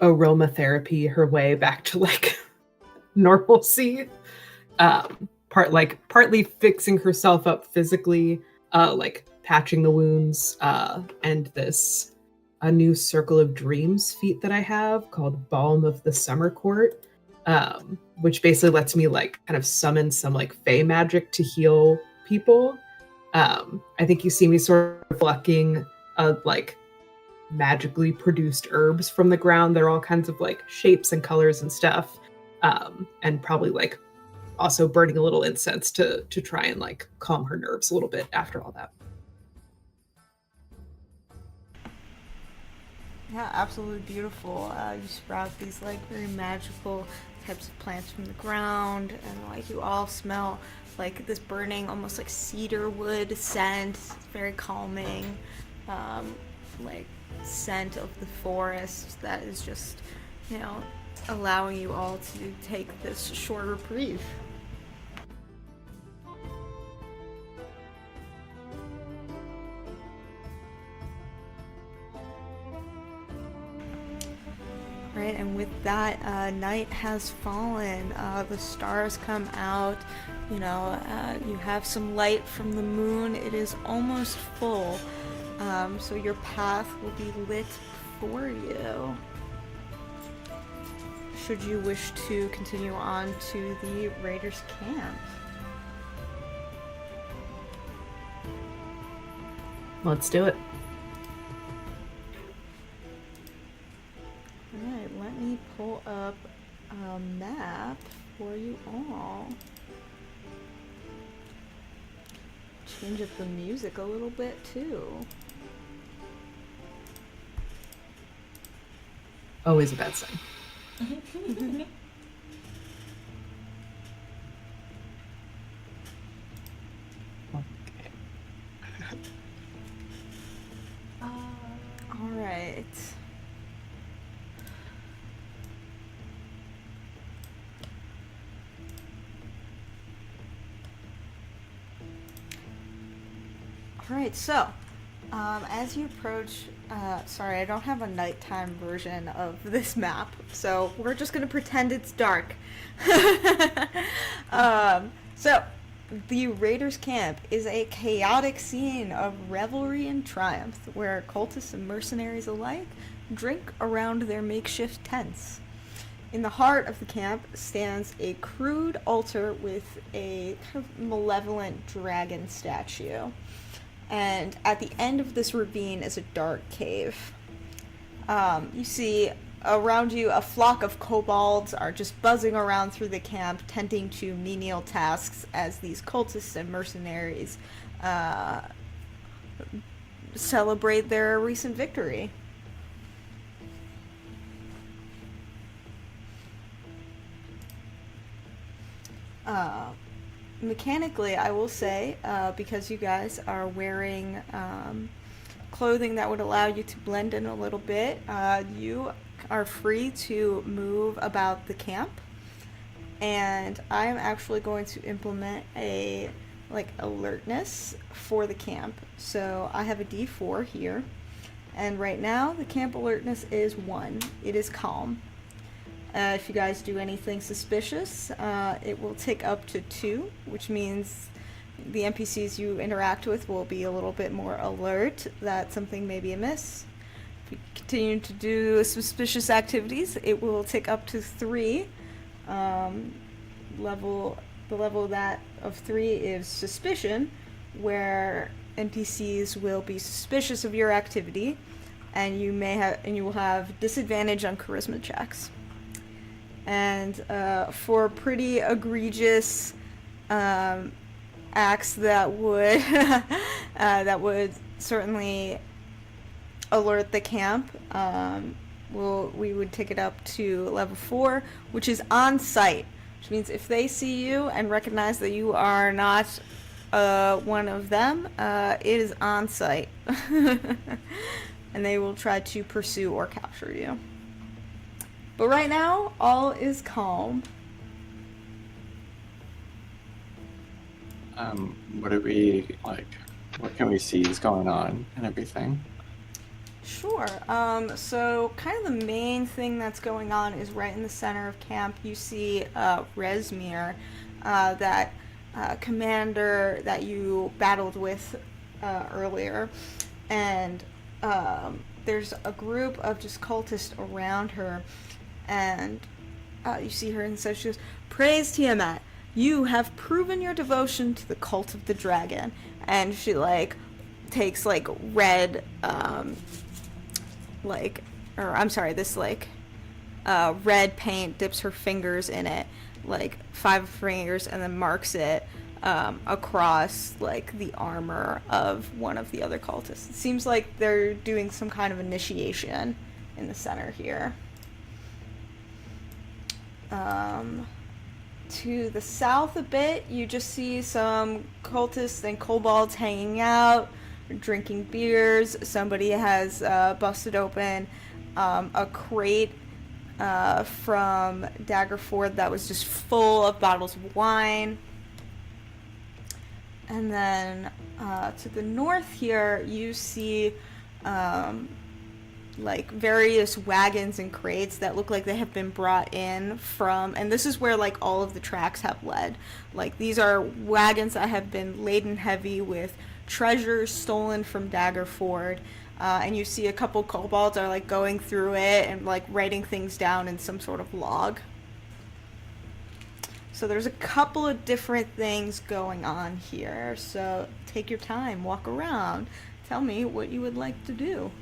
aromatherapy her way back to like normalcy. Partly fixing herself up physically, like patching the wounds, and a new Circle of Dreams feat that I have called Balm of the Summer Court, which basically lets me like kind of summon some like fey magic to heal people. I think you see me sort of plucking like magically produced herbs from the ground. They're all kinds of like shapes and colors and stuff, and probably like also burning a little incense to try and like calm her nerves a little bit after all that. Yeah, absolutely beautiful. You sprout these like very magical types of plants from the ground, and like you all smell like this burning, almost like cedar wood scent. It's very calming, like scent of the forest that is just, allowing you all to take this short reprieve. Right, and with that, night has fallen. The stars come out. You have some light from the moon. It is almost full, so your path will be lit for you. Should you wish to continue on to the Raiders' camp. Let's do it. Alright, let me pull up a map for you all. Change up the music a little bit too. Always a bad sign. Alright. Alright, so, as you approach, sorry, I don't have a nighttime version of this map, so we're just gonna pretend it's dark. So, the Raiders' camp is a chaotic scene of revelry and triumph, where cultists and mercenaries alike drink around their makeshift tents. In the heart of the camp stands a crude altar with a kind of malevolent dragon statue. And at the end of this ravine is a dark cave. You see around you a flock of kobolds are just buzzing around through the camp, tending to menial tasks as these cultists and mercenaries celebrate their recent victory. Mechanically, I will say, because you guys are wearing clothing that would allow you to blend in a little bit, you are free to move about the camp. And I am actually going to implement a alertness for the camp. So I have a D4 here, and right now the camp alertness is 1. It is calm. If you guys do anything suspicious, it will tick up to 2, which means the NPCs you interact with will be a little bit more alert that something may be amiss. If you continue to do suspicious activities, it will tick up to 3. The level that of 3 is suspicion, where NPCs will be suspicious of your activity, and you will have disadvantage on charisma checks. And for pretty egregious acts that would certainly alert the camp, we would take it up to level 4, which is on site, which means if they see you and recognize that you are not one of them, it is on site, and they will try to pursue or capture you. But right now, all is calm. What are we like? What can we see is going on and everything? Sure. So kind of the main thing that's going on is right in the center of camp. You see Rezmir, that commander that you battled with earlier, and there's a group of just cultists around her. And you see her and says, she goes, "Praise Tiamat, you have proven your devotion to the cult of the dragon." And she takes red red paint, dips her fingers in it, 5 fingers, and then marks it across the armor of one of the other cultists. It seems like they're doing some kind of initiation in the center here. To the south a bit, you just see some cultists and kobolds hanging out, drinking beers. Somebody has busted open a crate from Daggerford that was just full of bottles of wine. And then to the north here, you see various wagons and crates that look like they have been brought in from, and this is where all of the tracks have led. These are wagons that have been laden heavy with treasures stolen from Daggerford, and you see a couple kobolds are going through it and writing things down in some sort of log. So there's a couple of different things going on here, so take your time, walk around, tell me what you would like to do.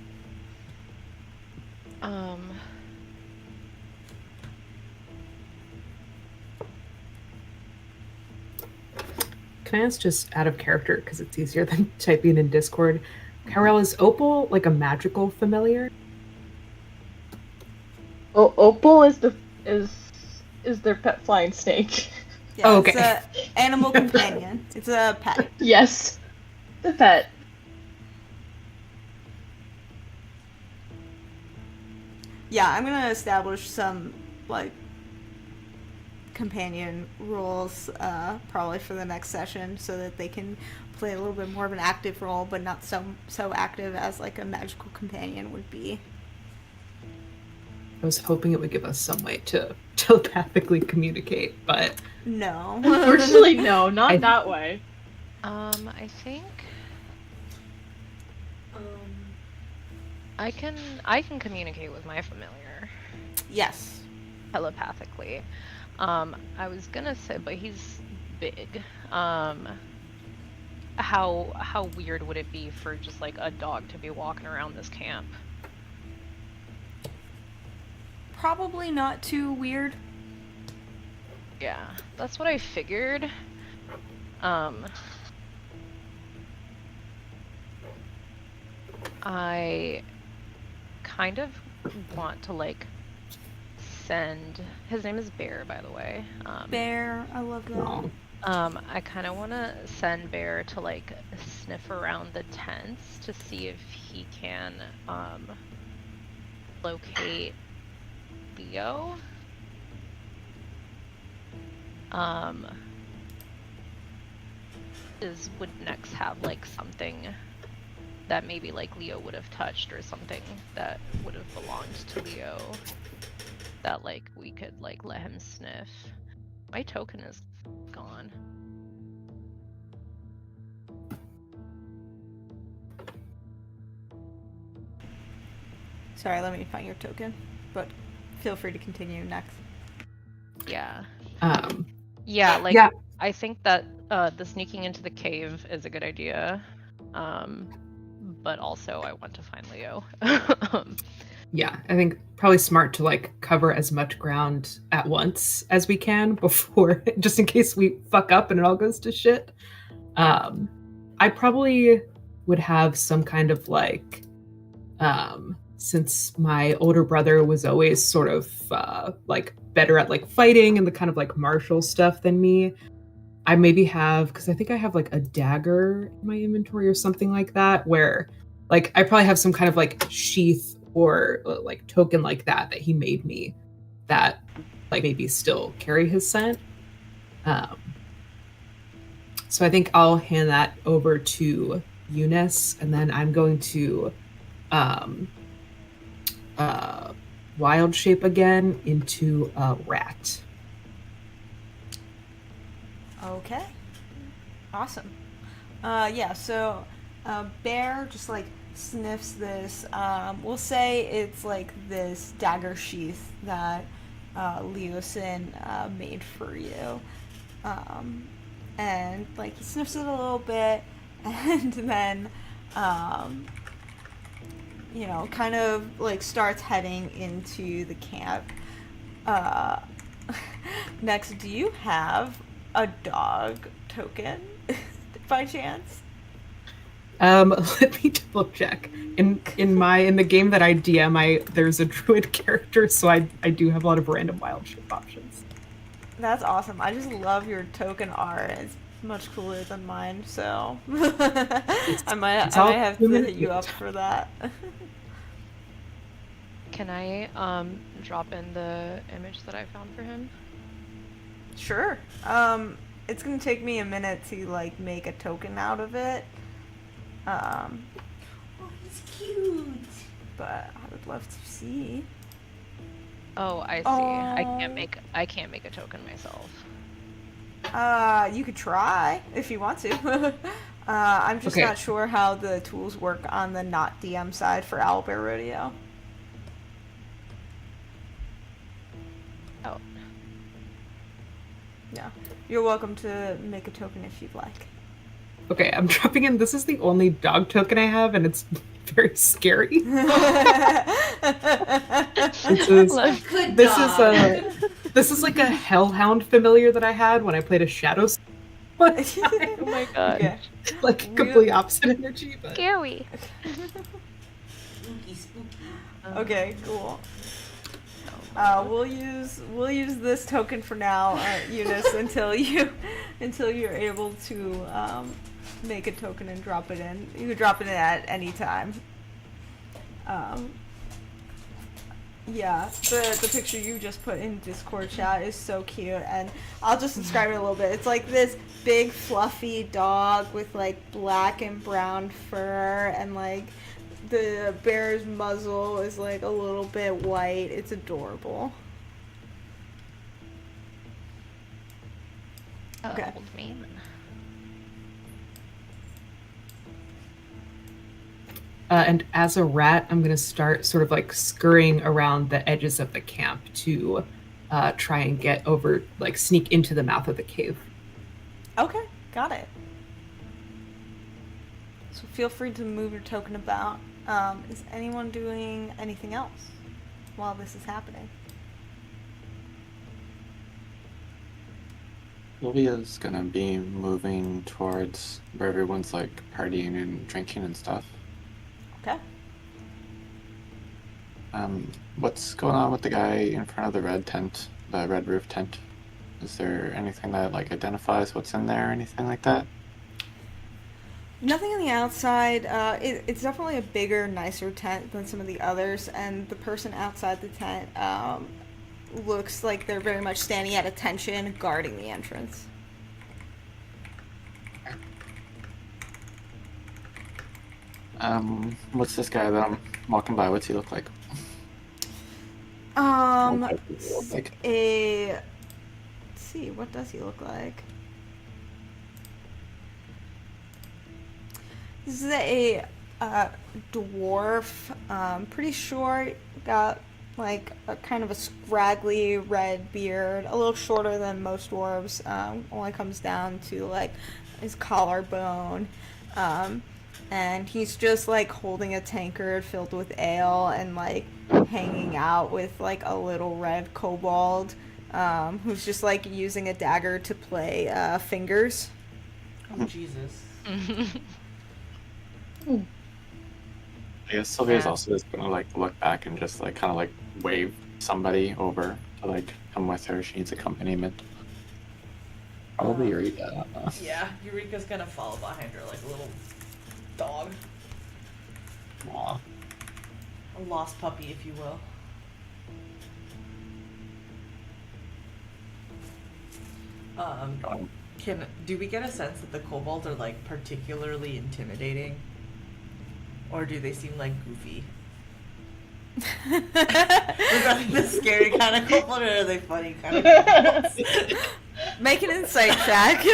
Can I ask, just out of character, because it's easier than typing in Discord, Kyrell, is Opal a magical familiar? Oh, Opal is their pet flying snake. Yeah, oh, okay. It's an animal companion. It's a pet. Yes, the pet. Yeah, I'm gonna establish some companion roles probably for the next session, so that they can play a little bit more of an active role, but not so active as like a magical companion would be. I was hoping it would give us some way to telepathically communicate, but No. Unfortunately, no, not that way. I think I can communicate with my familiar Yes. telepathically. I was gonna say, but he's big. How weird would it be for just like a dog to be walking around this camp? Probably not too weird. Yeah, that's what I figured. I kind of want to like send. His name is Bear, by the way. Bear, I love that. no. I kind of want to send Bear to like sniff around the tents to see if he can locate Leo. Would Nex have like something that maybe like Leo would have touched, or something that would have belonged to Leo that like we could like let him sniff? My token is gone. Sorry, let me find your token, but feel free to continue next. Yeah. Yeah, Like yeah. I think that the sneaking into the cave is a good idea. But also I want to find Leo. Yeah, I think probably smart to like cover as much ground at once as we can before, just in case we fuck up and it all goes to shit. I probably would have some kind of like, since my older brother was always sort of like better at like fighting and the kind of like martial stuff than me, I maybe have, because I think I have like a dagger in my inventory or something like that, where like I probably have some kind of like sheath or like token like that he made me that like maybe still carry his scent. So I think I'll hand that over to Eunice, and then I'm going to wild shape again into a rat. Okay. Awesome. Yeah, so Bear just like sniffs this. We'll say it's like this dagger sheath that Leosin made for you. And like he sniffs it a little bit and then you know, kind of like starts heading into the camp. Next, do you have a dog token by chance? Let me double check. In the game that I DM, there's a druid character, so I do have a lot of random wild shape options. That's awesome. I just love your token art. It's much cooler than mine, so I might have to hit you up for that. Can I drop in the image that I found for him? Sure. It's gonna take me a minute to like make a token out of it. Oh, he's cute. But I would love to see. Oh, I see. Oh. I can't make a token myself. You could try if you want to. I'm just Okay. not sure how the tools work on the not DM side for Owlbear Rodeo. Oh. Yeah. You're welcome to make a token if you'd like. Okay, I'm dropping in. This is the only dog token I have, and it's very scary. This is like a hellhound familiar that I had when I played a shadow. Oh my god. Okay. Like completely opposite energy, but Scary. Spooky, spooky. Okay, cool. We'll use this token for now, Eunice, until you're able to make a token and drop it in. You can drop it in at any time. Yeah, the picture you just put in Discord chat is so cute, and I'll just describe it a little bit. It's like this big fluffy dog with like black and brown fur, and like the bear's muzzle is like a little bit white. It's adorable. Okay. Old man. And as a rat, I'm going to start sort of like scurrying around the edges of the camp to try and get over, like sneak into the mouth of the cave. Okay, got it. So feel free to move your token about. Is anyone doing anything else while this is happening? Sylvia's gonna be moving towards where everyone's like partying and drinking and stuff. Okay. What's going on with the guy in front of the red tent, the red roof tent? Is there anything that like identifies what's in there or anything like that? Nothing on the outside. It's definitely a bigger, nicer tent than some of the others, and the person outside the tent looks like they're very much standing at attention, guarding the entrance. What's this guy that I'm walking by? What's he look like? Let's Like, see, what does he look like? This is a dwarf, pretty short, got like a kind of a scraggly red beard, a little shorter than most dwarves, only comes down to like his collarbone, and he's just like holding a tankard filled with ale and like hanging out with like a little red kobold, who's just like using a dagger to play fingers. Oh, Jesus. I guess Sylvia's Yeah. also just gonna like look back and just like kind of like wave somebody over to like come with her. She needs accompaniment. Probably Eureka. I don't know. Yeah, Eureka's gonna follow behind her like a little dog. Aw. A lost puppy, if you will. Do we get a sense that the kobolds are like particularly intimidating? Or do they seem like goofy? Are they the scary kind of kobold, or are they funny kind of kobolds? Make an insight check.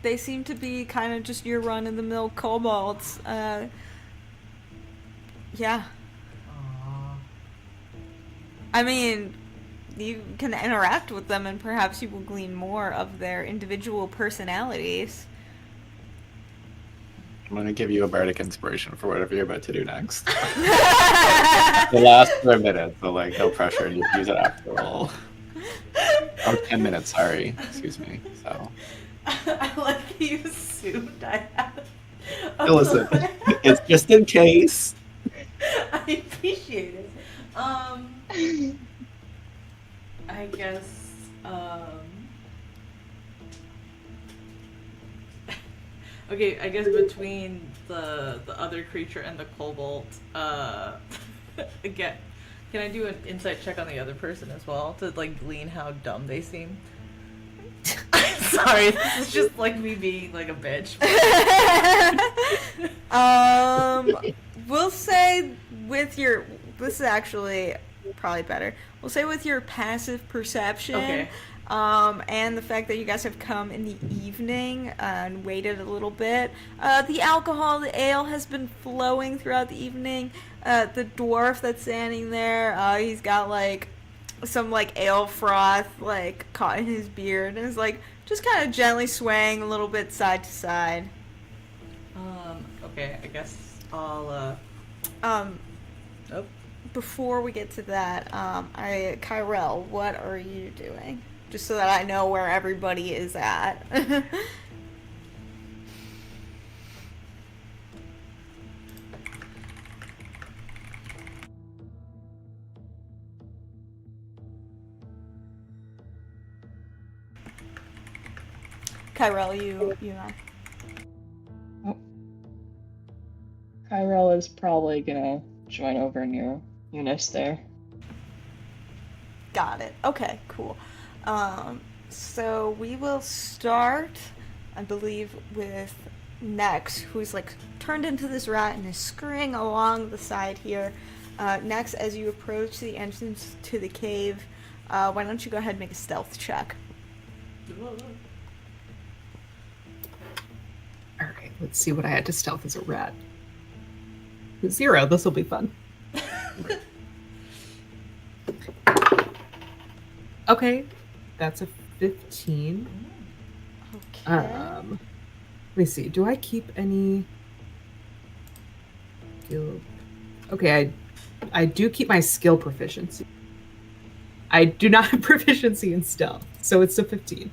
They seem to be kind of just your run-of-the-mill kobolds. Yeah. Aw. I mean, you can interact with them and perhaps you will glean more of their individual personalities. I'm gonna give you a bardic inspiration for whatever you're about to do next. It lasts for a minute, so like no pressure. You can use it after all. Oh, 10 minutes. Sorry, excuse me. So. I like you assumed I had. Listen, it's just in case. I appreciate it. I guess. Okay, I guess between the other creature and the kobold, again, can I do an insight check on the other person as well to like glean how dumb they seem? I'm sorry, this is just like me being like a bitch. We'll say with your, this is actually probably better. We'll say with your passive perception, Okay. and the fact that you guys have come in the evening and waited a little bit. The alcohol, the ale has been flowing throughout the evening. The dwarf that's standing there, he's got like some like ale froth like caught in his beard and is like just kind of gently swaying a little bit side to side. Okay, I guess I'll oh. Before we get to that, Kyrell, what are you doing? Just so that I know where everybody is at. Kyrell, you know. Kyrell is probably gonna join over near Eunice there. Got it. Okay, cool. So we will start, I believe, with Nex, who's like turned into this rat and is scurrying along the side here. Nex, as you approach the entrance to the cave, why don't you go ahead and make a stealth check? Alright, let's see what I had to stealth as a rat. 0, this will be fun. Okay, that's a 15. Okay. Let me see, do I keep any skill? Okay, I do keep my skill proficiency. I do not have proficiency in stealth, so it's a 15.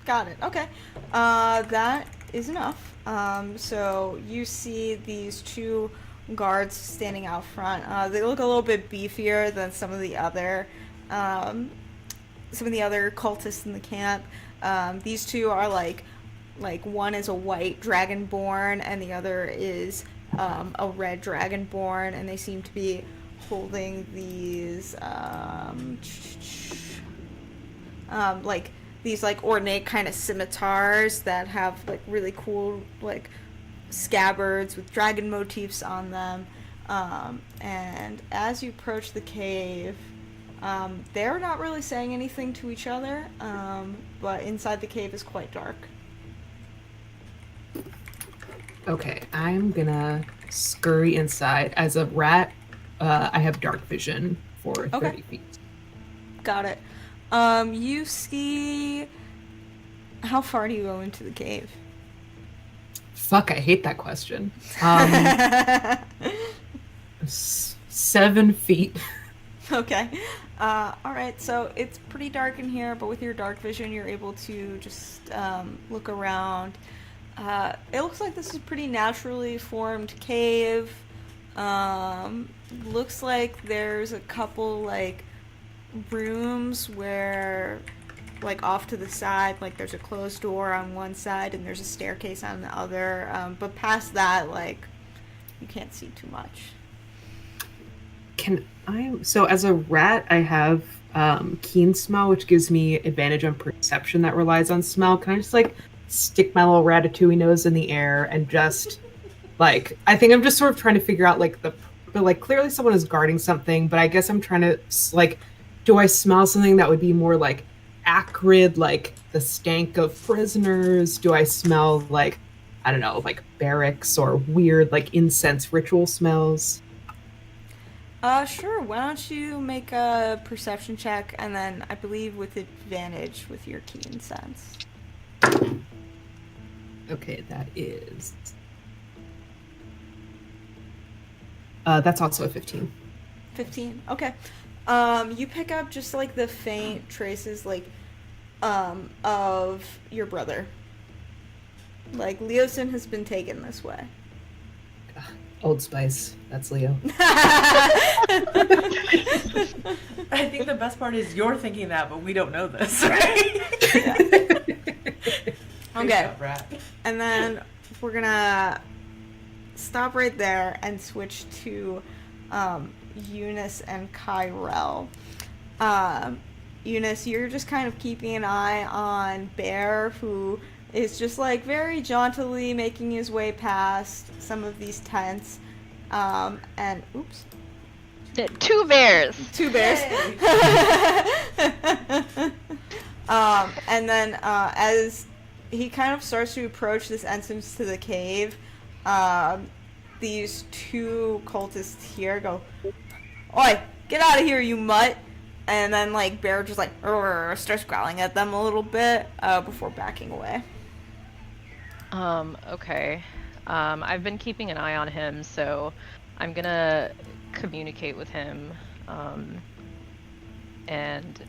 Got it. Okay. That is enough. So you see these 2 guards standing out front. They look a little bit beefier than some of the other cultists in the camp. These 2 are like one is a white dragonborn and the other is a red dragonborn, and they seem to be holding these these ornate kind of scimitars that have like really cool like scabbards with dragon motifs on them. And as you approach the cave, they're not really saying anything to each other, but inside the cave is quite dark. Okay, I'm gonna scurry inside. As a rat, I have dark vision for 30 feet. Got it. You see... How far do you go into the cave? Fuck, I hate that question. 7 feet. Okay. Alright, so it's pretty dark in here, but with your dark vision, you're able to just look around. It looks like this is a pretty naturally formed cave. Looks like there's a couple, rooms where, off to the side, there's a closed door on one side and there's a staircase on the other. But past that, you can't see too much. So as a rat, I have keen smell, which gives me advantage on perception that relies on smell. Can I just, stick my little ratatouille nose in the air and just, I think I'm just sort of trying to figure out, but clearly someone is guarding something, but I guess I'm trying to, do I smell something that would be more, acrid, the stank of prisoners? Do I smell, I don't know, barracks or weird, incense ritual smells? Sure. Why don't you make a perception check, and then I believe with advantage with your keen sense. Okay, that is... that's also a 15. 15. Okay. You pick up just the faint traces of your brother. Leosin has been taken this way. Old Spice. That's Leo. I think the best part is you're thinking that, but we don't know this, right? Okay. And then we're gonna stop right there and switch to Eunice and Kyrell. Eunice, you're just kind of keeping an eye on Bear, who is just very jauntily making his way past some of these tents. And oops. 2 bears. 2 bears. And then as he kind of starts to approach this entrance to the cave, these 2 cultists here go, "Oi, get out of here, you mutt!" And then Bear just starts growling at them a little bit before backing away. Okay. I've been keeping an eye on him, so I'm gonna communicate with him, and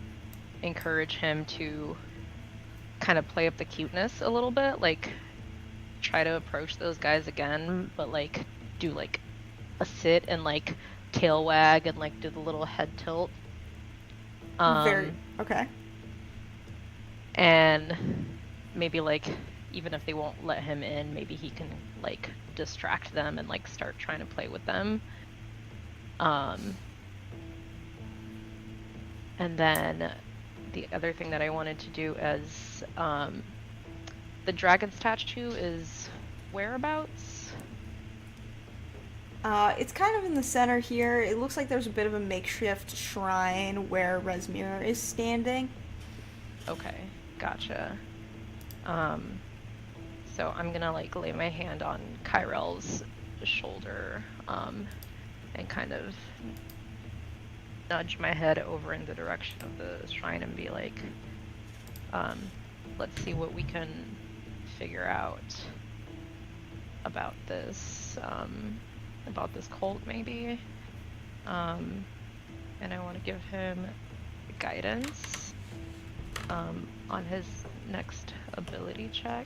encourage him to kind of play up the cuteness a little bit, try to approach those guys again, but do a sit and tail wag and do the little head tilt. Okay. And maybe like even if they won't let him in, maybe he can like distract them and like start trying to play with them. And then the other thing that I wanted to do is the dragon statue is whereabouts? It's kind of in the center here. It looks like there's a bit of a makeshift shrine where Resmir is standing. Okay, gotcha. So I'm gonna like lay my hand on Kyrell's shoulder, and kind of nudge my head over in the direction of the shrine and be like, let's see what we can figure out about this cult maybe. And I want to give him guidance on his next ability check.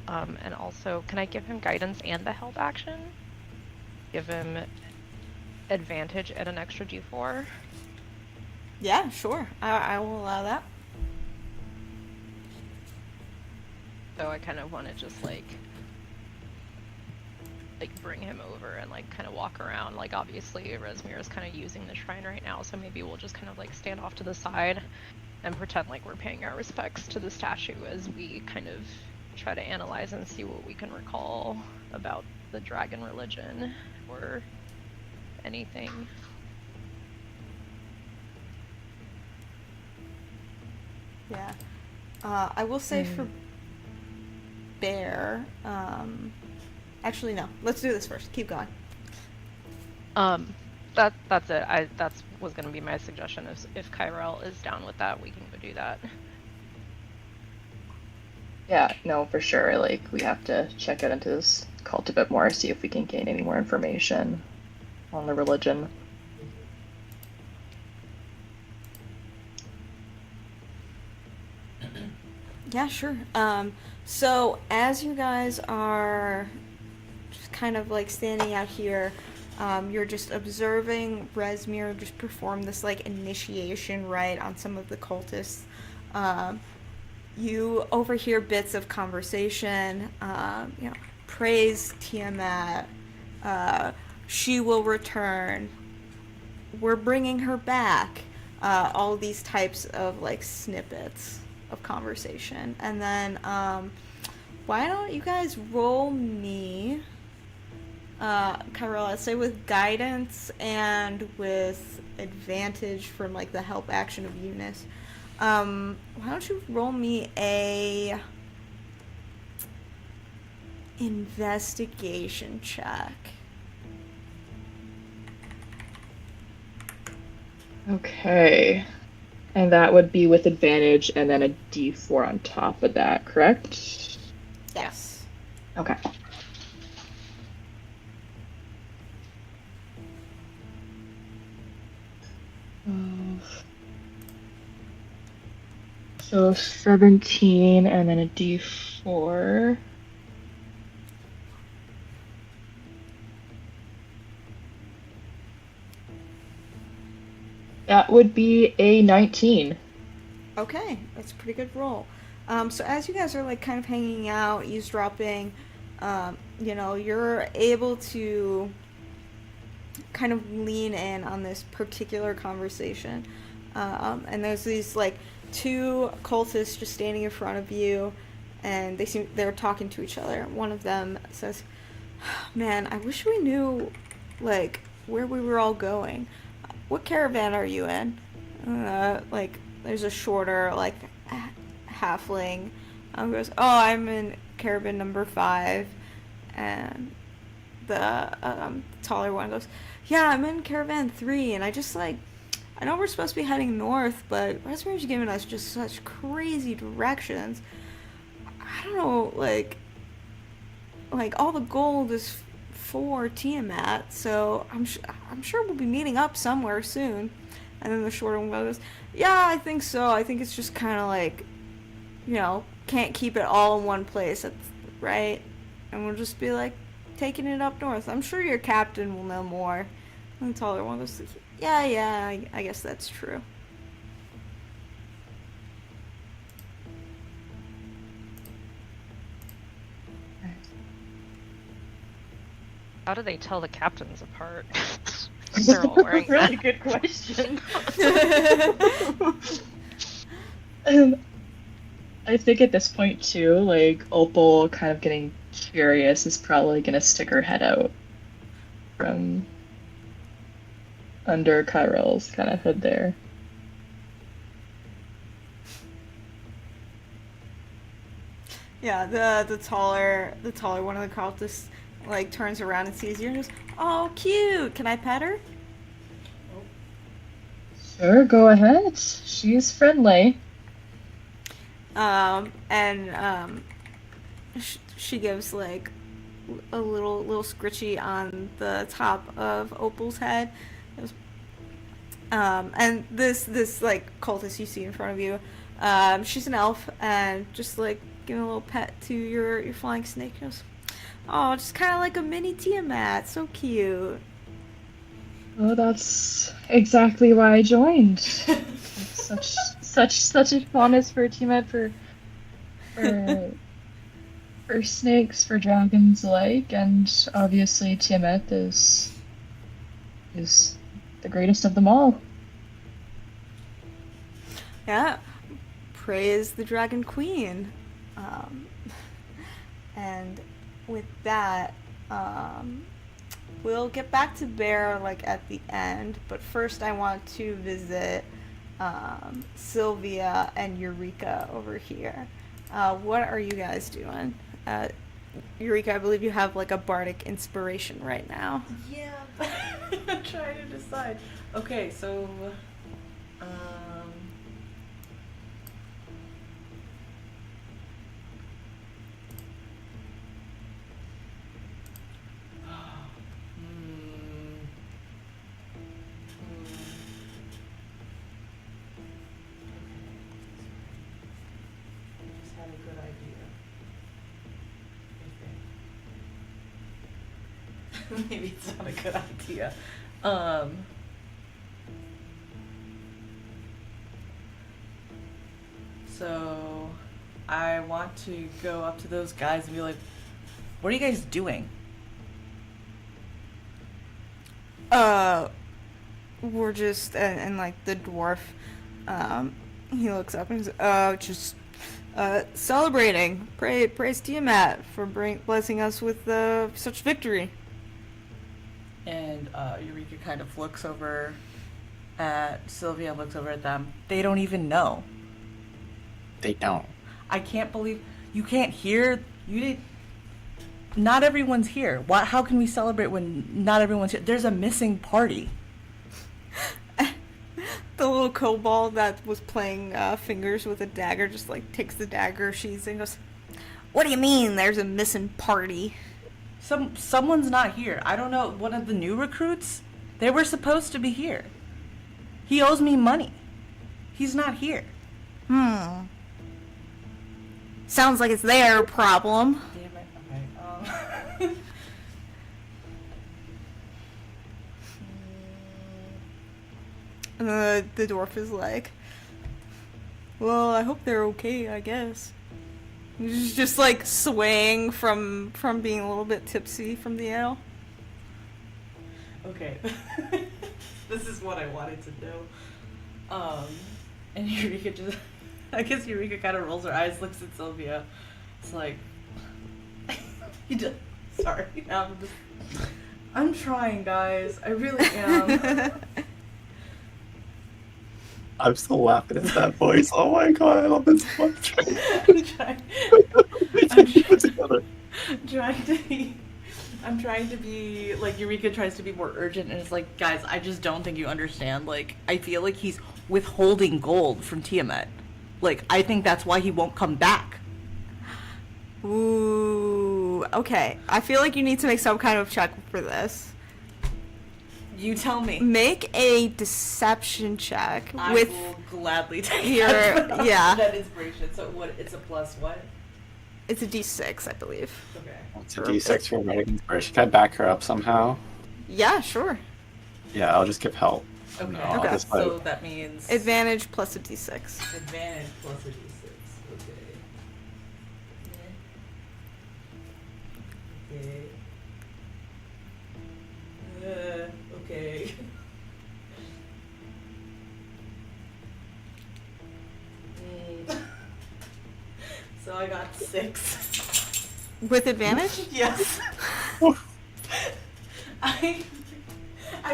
And also, can I give him guidance and the help action? Give him advantage at an extra d4? Yeah, sure. I will allow that. So I kind of want to just like bring him over and like kind of walk around. Like obviously Resmir is kind of using the shrine right now, so maybe we'll just kind of like stand off to the side and pretend like we're paying our respects to the statue as we kind of try to analyze and see what we can recall about the dragon religion or anything. Yeah. I will say for Bear, actually no, let's do this first. Keep going. That's it. That was gonna be my suggestion. If Kyrell is down with that, we can go do that. Yeah, no, for sure. Like, we have to check out into this cult a bit more, see if we can gain any more information on the religion. Yeah, sure. So as you guys are just kind of like standing out here, you're just observing Resmir just perform this like initiation rite on some of the cultists. You overhear bits of conversation, praise Tiamat, she will return, we're bringing her back, all these types of like snippets of conversation. And then why don't you guys roll me, Kyrell, I'd say with guidance and with advantage from like the help action of Eunice. Why don't you roll me a investigation check? Okay. And that would be with advantage and then a d4 on top of that, correct? Yes. Okay. So 17 and then a d4. That would be a 19. Okay, that's a pretty good roll. So as you guys are like kind of hanging out, eavesdropping, you're able to kind of lean in on this particular conversation. And there's these like two cultists just standing in front of you, and they're talking to each other. One of them says, "Man, I wish we knew like where we were all going. What caravan are you in?" Like there's a shorter like halfling goes, "Oh, I'm in caravan number 5," and the taller one goes, "Yeah, I'm in caravan 3, and I just like, I know we're supposed to be heading north, but Resmir's giving us just such crazy directions. I don't know, like all the gold is for Tiamat, so I'm sure we'll be meeting up somewhere soon." And then the shorter one goes, "Yeah, I think so. I think it's just kind of like, can't keep it all in one place, right? And we'll just be like taking it up north. I'm sure your captain will know more." And the taller one goes, Yeah, I guess that's true." How do they tell the captains apart? They're all wearing Really good question. I think at this point too, like Opal kind of getting curious is probably gonna stick her head out from under Kyrell's kind of hood there. Yeah, the taller one of the cultists like turns around and sees you and goes, "Oh, cute! Can I pet her?" Sure, go ahead. She's friendly. She gives like a little scritchy on the top of Opal's head. Goes, and this like cultist you see in front of you, she's an elf, and just like giving a little pet to your flying snake. Goes, "Oh, just kind of like a mini Tiamat, so cute." Oh, that's exactly why I joined. such a fondness for Tiamat, for snakes, for dragons alike, and obviously Tiamat is the greatest of them all. Yeah, praise the Dragon Queen. And with that, we'll get back to Bear like at the end, but first I want to visit Sylvia and Eureka over here. What are you guys doing? Eureka, I believe you have like a bardic inspiration right now. Yeah, I'm trying to decide. Okay, so maybe it's not a good idea. So I want to go up to those guys and be like, "What are you guys doing?" We're just and like the dwarf, he looks up and he's just celebrating. Praise Tiamat for blessing us with such victory. And Eureka kind of looks over at Sylvia, looks over at them. They don't even know. They don't. I can't believe you can't hear. You did. Not everyone's here. How can we celebrate when not everyone's here? There's a missing party. The little kobold that was playing fingers with a dagger just like takes the dagger sheath and goes, "What do you mean there's a missing party?" Someone's not here. I don't know. One of the new recruits? They were supposed to be here. He owes me money. He's not here. Sounds like it's their problem. Damn it. Okay. And the dwarf is like, "Well, I hope they're okay, I guess." He's just like swaying from being a little bit tipsy from the ale. Okay. This is what I wanted to know. And Eureka just, I guess Eureka kind of rolls her eyes, looks at Sylvia. It's like, sorry. I'm trying, guys. I really am. I'm still laughing at that voice. Oh my god, I love it so much. I'm trying to be like, Eureka tries to be more urgent, and it's like, guys, I just don't think you understand. Like, I feel like he's withholding gold from Tiamat. Like, I think that's why he won't come back. Ooh, okay. I feel like you need to make some kind of check for this. You tell me. Make a deception check I with will gladly take your that inspiration. So what? It's a plus what? It's a D6, I believe. Okay. It's a D6 for writing inspiration. Can I back her up somehow? Yeah, sure. Yeah, I'll just give help. Okay. No, I'll just, like, So that means Advantage plus a D6. advantage plus a d6. Okay. Okay. I got 6. With advantage? Yes. I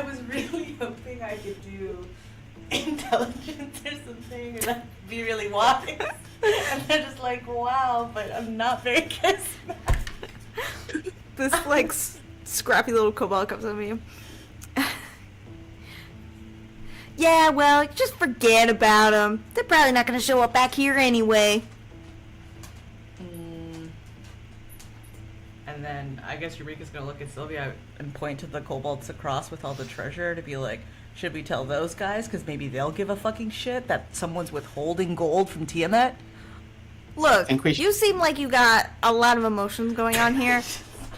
was really hoping I could do intelligence or something, and I'd be really wise. And they're just like, wow, but I'm not very charismatic. This like scrappy little kobold comes up to me. Yeah, well, just forget about them. They're probably not gonna show up back here anyway. And then I guess Eureka's gonna look at Sylvia and point to the kobolds across with all the treasure to be like, should we tell those guys? Because maybe they'll give a fucking shit that someone's withholding gold from Tiamat. Look, think we should- you seem like you got a lot of emotions going on here.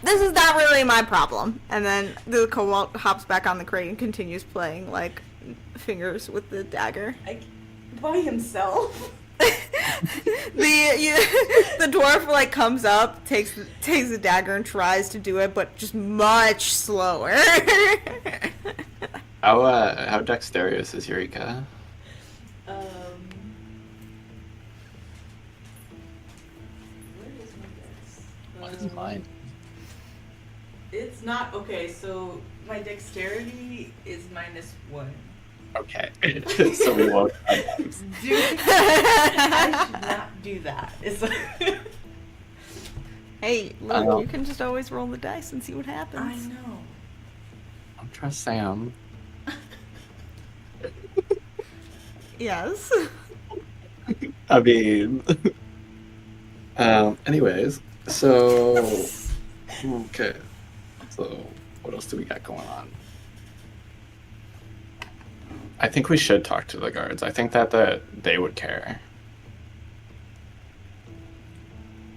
This is not really my problem. And then the kobold hops back on the crate and continues playing, like, fingers with the dagger. By himself? The dwarf, like, comes up, takes the dagger and tries to do it, but just much slower. How dexterous is Eureka? Where is my dex? What is mine? It's not okay. So my dexterity is -1. Okay. So we won't. I should not do that. Hey, look, I know. you can just always roll the dice and see what I happens. know. Don't trust Sam. Yes. I mean, anyways, so okay. So what else do we got going on? I think we should talk to the guards. I think that they would care.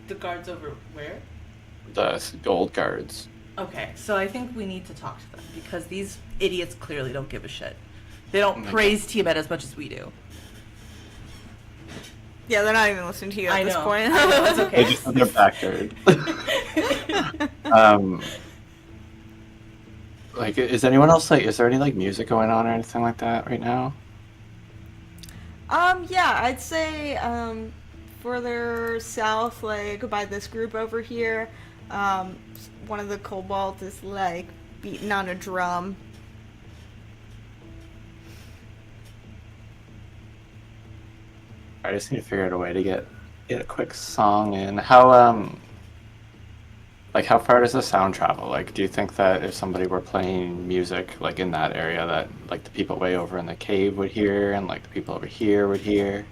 The guards over where? The gold guards. Okay, so I think we need to talk to them because these idiots clearly don't give a shit. They don't Okay. praise Tiamat as much as we do. Yeah, they're not even listening to you at I this know. point. I know, it's They okay. just have their backyard. Like, is anyone else is there any like music going on or anything like that right now? Yeah, I'd say, further south, like, by this group over here, one of the kobolds is, like, beating on a drum. I just need to figure out a way to get a quick song in. How like how far does the sound travel? Like, do you think that if somebody were playing music like in that area, that like the people way over in the cave would hear, and like the people over here would hear?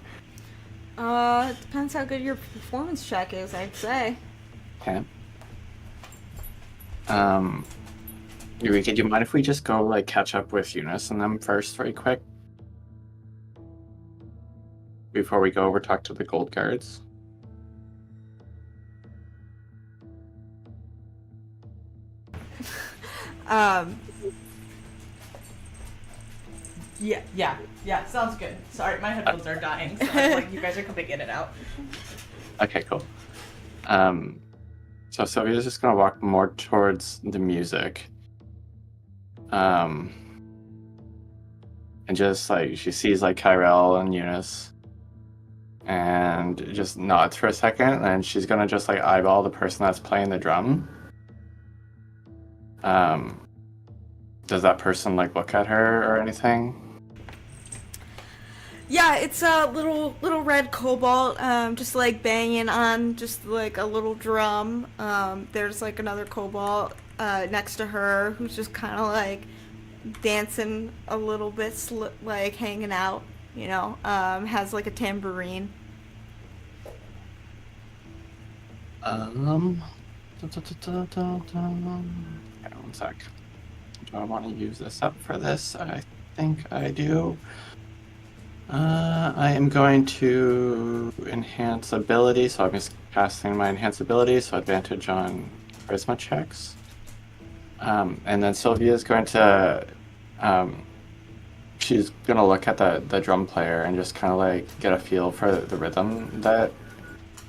It depends how good your performance check is, I'd say. Okay. Eureka, do you mind if we just go like catch up with Eunice and them first, very quick, before we go over talk to the gold guards? Yeah, sounds good. Sorry, my headphones are dying, so it's like you guys are coming in and out. Okay, cool. So Sylvia's just gonna walk more towards the music. And just like she sees like Kyrell and Eunice, and just nods for a second, and she's gonna just like eyeball the person that's playing the drum. Does that person like look at her or anything? Yeah, it's a little red kobold, just like banging on just like a little drum. There's like another kobold next to her who's just kind of like dancing a little bit, like hanging out, you know. Has like a tambourine. Hang on one sec. Do I want to use this up for this? I think I do. I am going to enhance ability, so I'm just casting my enhance ability, so advantage on charisma checks. And then Sylvia is going to, she's going to look at the drum player and just kind of like get a feel for the rhythm that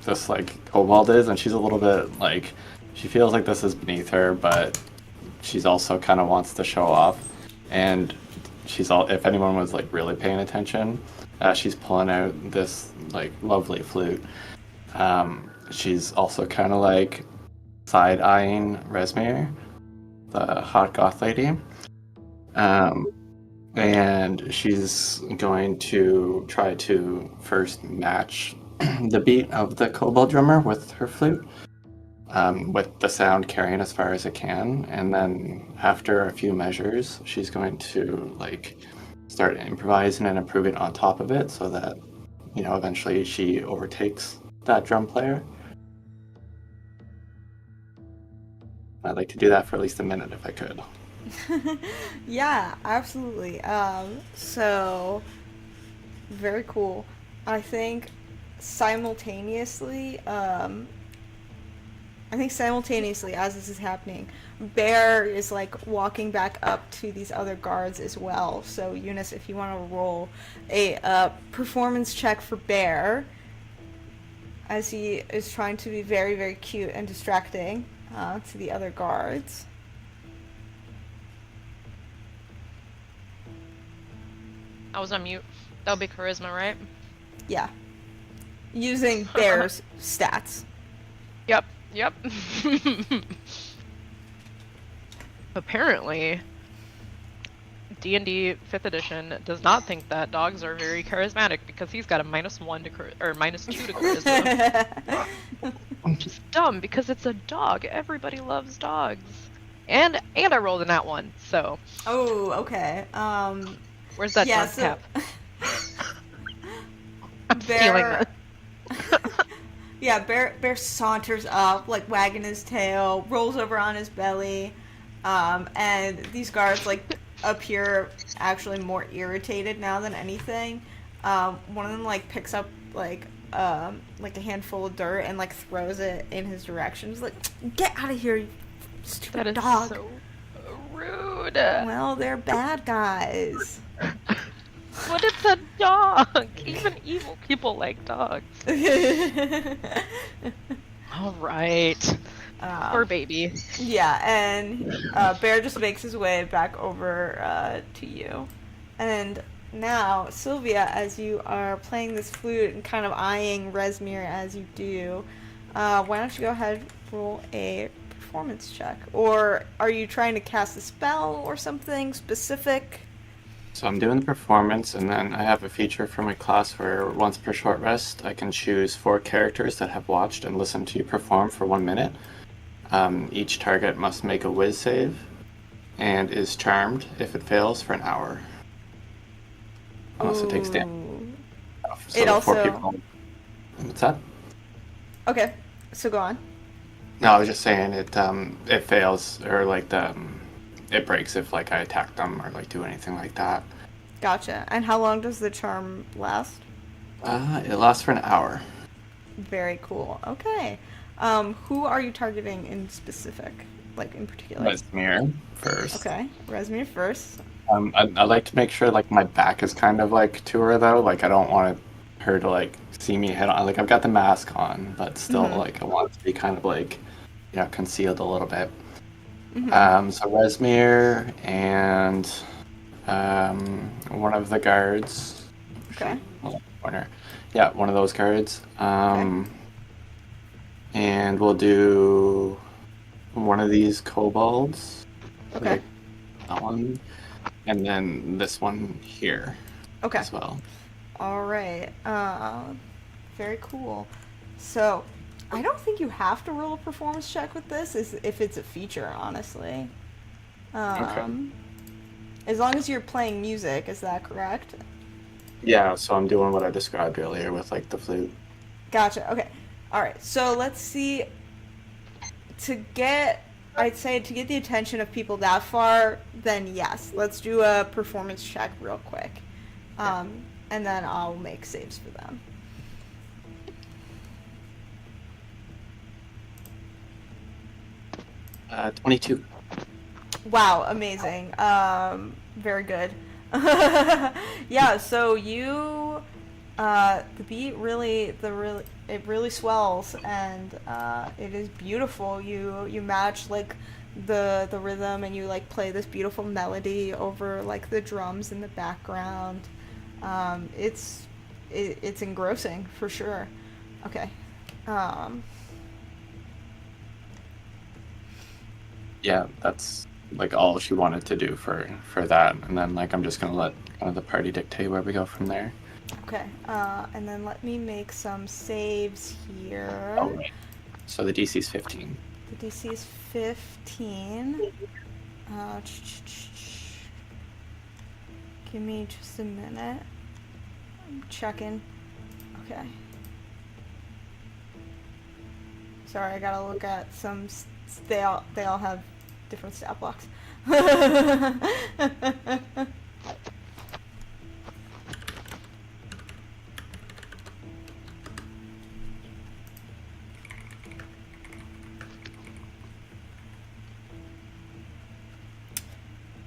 this like kobold is, and she's a little bit like, she feels like this is beneath her, but she's also kind of wants to show off. And she's all, if anyone was like really paying attention, she's pulling out this like lovely flute, she's also kind of like side-eyeing Resmir, the hot goth lady. And she's going to try to first match the beat of the kobold drummer with her flute, with the sound carrying as far as it can. And then after a few measures, she's going to like start improvising and improving on top of it so that, eventually she overtakes that drum player. I'd like to do that for at least a minute if I could. Yeah, absolutely. So very cool. I think simultaneously, as this is happening, Bear is like walking back up to these other guards as well. So Eunice, if you want to roll a performance check for Bear, as he is trying to be very, very cute and distracting to the other guards. I was on mute. That'll be charisma, right? Yeah. Using Bear's stats. Yep. Apparently, D&D 5th edition does not think that dogs are very charismatic because he's got a -1 to -2 to charisma. Which is dumb because it's a dog. Everybody loves dogs. And I rolled in that one, so. Oh, okay. Where's that yeah, dog so cap? I'm stealing that. Yeah, Bear saunters up, like wagging his tail, rolls over on his belly, and these guards like appear actually more irritated now than anything. One of them like picks up like a handful of dirt and like throws it in his direction. He's like, "Get out of here, you stupid That is dog!" so rude. Well, they're bad guys. But it's a dog. Even evil people like dogs. All right. Poor baby. Yeah, and Bear just makes his way back over to you. And now, Sylvia, as you are playing this flute and kind of eyeing Resmir as you do, why don't you go ahead and roll a performance check? Or are you trying to cast a spell or something specific? So I'm doing the performance, and then I have a feature for my class where once per short rest, I can choose 4 characters that have watched and listened to you perform for 1 minute. Each target must make a whiz save, and is charmed if it fails for an hour. Unless it takes damage. So It also... 4 people... What's that? Okay, so go on. No, I was just saying it fails, or like it breaks if like I attack them or like do anything like that. Gotcha. And how long does the charm last? It lasts for an hour. Very cool. Okay. Who are you targeting in specific? Like in particular? Resmir first. Okay. Resmir first. I like to make sure like my back is kind of like to her though. Like I don't want her to like see me head on. Like I've got the mask on, but still like I want it to be kind of like concealed a little bit. So Resmir and one of the guards. Okay. Corner. Yeah, one of those guards. Okay. And we'll do one of these kobolds. Okay. Like that one. And then this one here. Okay. As well. All right. Very cool. So, I don't think you have to roll a performance check with this, if it's a feature, honestly. Okay. As long as you're playing music, is that correct? Yeah, so I'm doing what I described earlier with like the flute. Gotcha. Okay. All right. So let's see. I'd say to get the attention of people that far, then yes, let's do a performance check real quick, and then I'll make saves for them. Uh, 22. Wow, amazing. Very good. Yeah, so you, the beat it really swells, and it is beautiful. You match like the rhythm, and you like play this beautiful melody over like the drums in the background. It's engrossing for sure. Okay. yeah, that's like all she wanted to do for that, and then like I'm just gonna let kind of the party dictate where we go from there. Okay. And then let me make some saves here. Oh, right. So the DC's 15. The DC is 15. Give me just a minute. I'm checking. Okay. Sorry, I gotta look at some. They all have different stat blocks.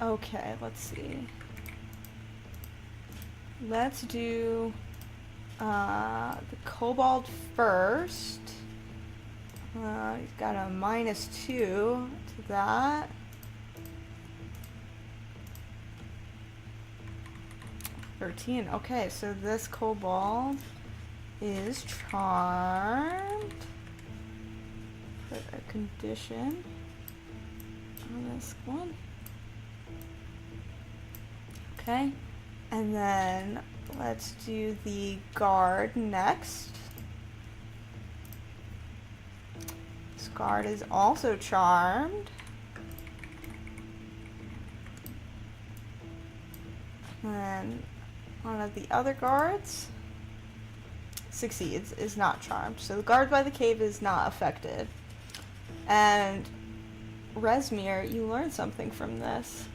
Okay, let's see. Let's do the kobold first. He's got a -2 to that. $13. Okay, so this kobold is charmed. Put a condition on this one. Okay, and then let's do the guard next. This guard is also charmed. And then one of the other guards succeeds, is not charmed. So the guard by the cave is not affected. And Resmir, you learned something from this.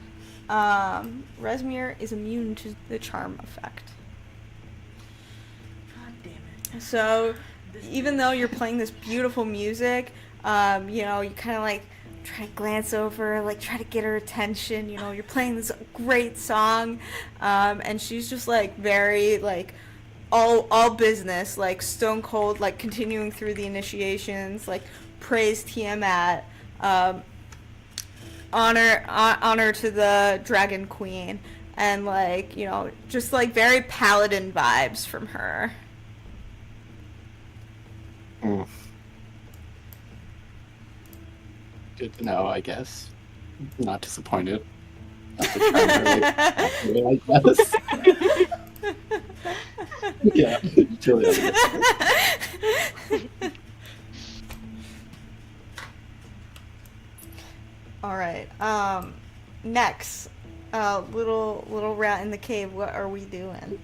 Resmir is immune to the charm effect. God damn it. So even though you're playing this beautiful music, you know, you kind of like try to glance over, like try to get her attention, you know, you're playing this great song, and she's just like very like all business, like stone cold, like continuing through the initiations, like praise Tiamat, honor to the Dragon Queen, and like, you know, just like very paladin vibes from her. Mm. Good to know, I guess. Not disappointed. Not to try and really like this. Yeah, Julia. All right. Next, little rat in the cave. What are we doing?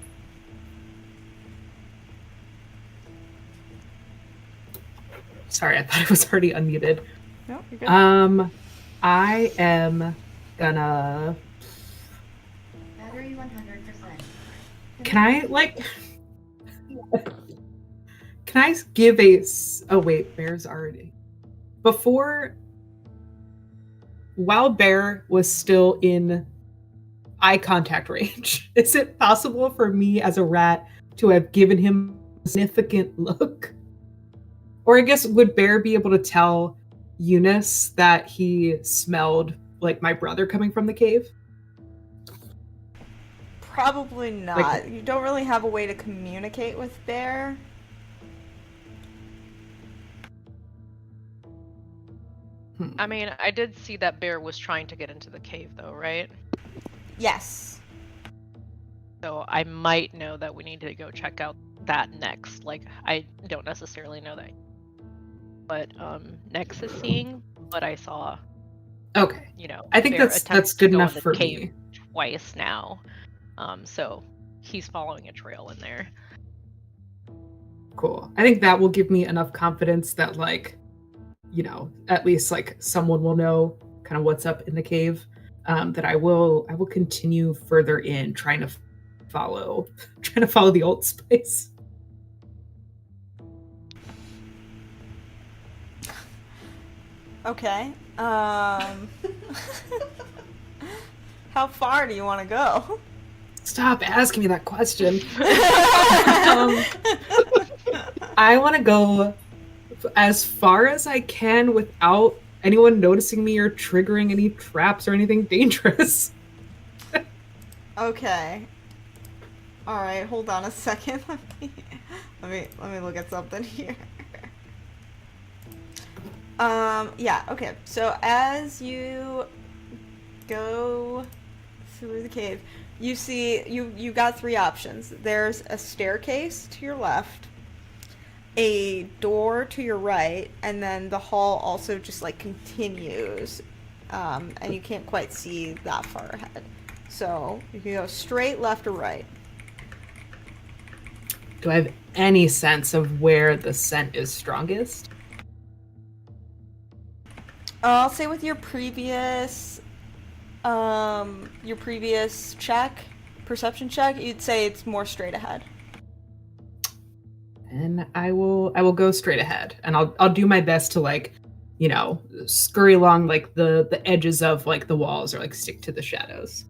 Sorry, I thought I was already unmuted. No, you're good. I am gonna. Battery 100%. Can I like? Can I give a? Oh wait, Bear's already. Before, while Bear was still in eye contact range, is it possible for me as a rat to have given him a significant look? Or I guess, would Bear be able to tell Eunice that he smelled like my brother coming from the cave? Probably not. Like- You don't really have a way to communicate with Bear. I mean, I did see that Bear was trying to get into the cave, though, right? Yes. So I might know that we need to go check out that next. Like, I don't necessarily know that. But Nex is seeing, but I saw, Okay. you know, I think Bear that's attempts to good go in enough the for cave me. twice now. So he's following a trail in there. Cool. I think that will give me enough confidence that, like, you know, at least like someone will know kind of what's up in the cave. That I will continue further in, trying to follow the Old Spice. Okay. How far do you want to go? Stop asking me that question. I want to go as far as I can without anyone noticing me or triggering any traps or anything dangerous. Okay. All right. Hold on a second. Let me look at something here. Yeah, okay. So as you go through the cave, you see you got three options. There's a staircase to your left, a door to your right, and then the hall also just like continues, and you can't quite see that far ahead. So you can go straight, left, or right. Do I have any sense of where the scent is strongest? I'll say with your previous perception check, you'd say it's more straight ahead. And I will go straight ahead, and I'll do my best to like, scurry along like the edges of like the walls or like stick to the shadows.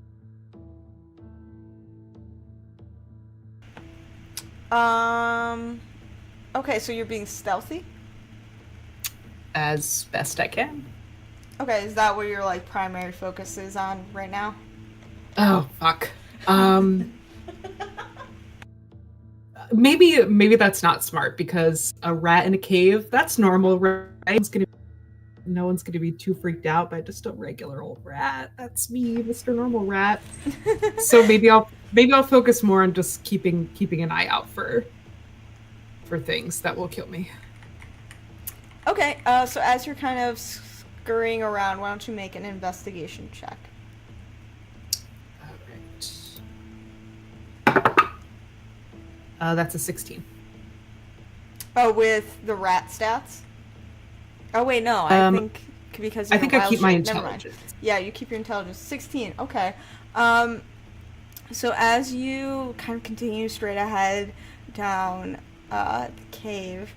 Okay, so you're being stealthy? As best I can. Okay, is that what your like primary focus is on right now? Oh fuck. Maybe that's not smart, because a rat in a cave, that's normal, right? No one's gonna be too freaked out by just a regular old rat. That's me, Mr. Normal Rat. So maybe I'll focus more on just keeping an eye out for things that will kill me. Okay, so as you're kind of scurrying around, why don't you make an investigation check? All right. That's a 16. Oh, with the rat stats? Oh wait, no. I think because you're I keep my never mind. intelligence. Yeah, you keep your intelligence. 16. Okay. So as you kind of continue straight ahead down the cave,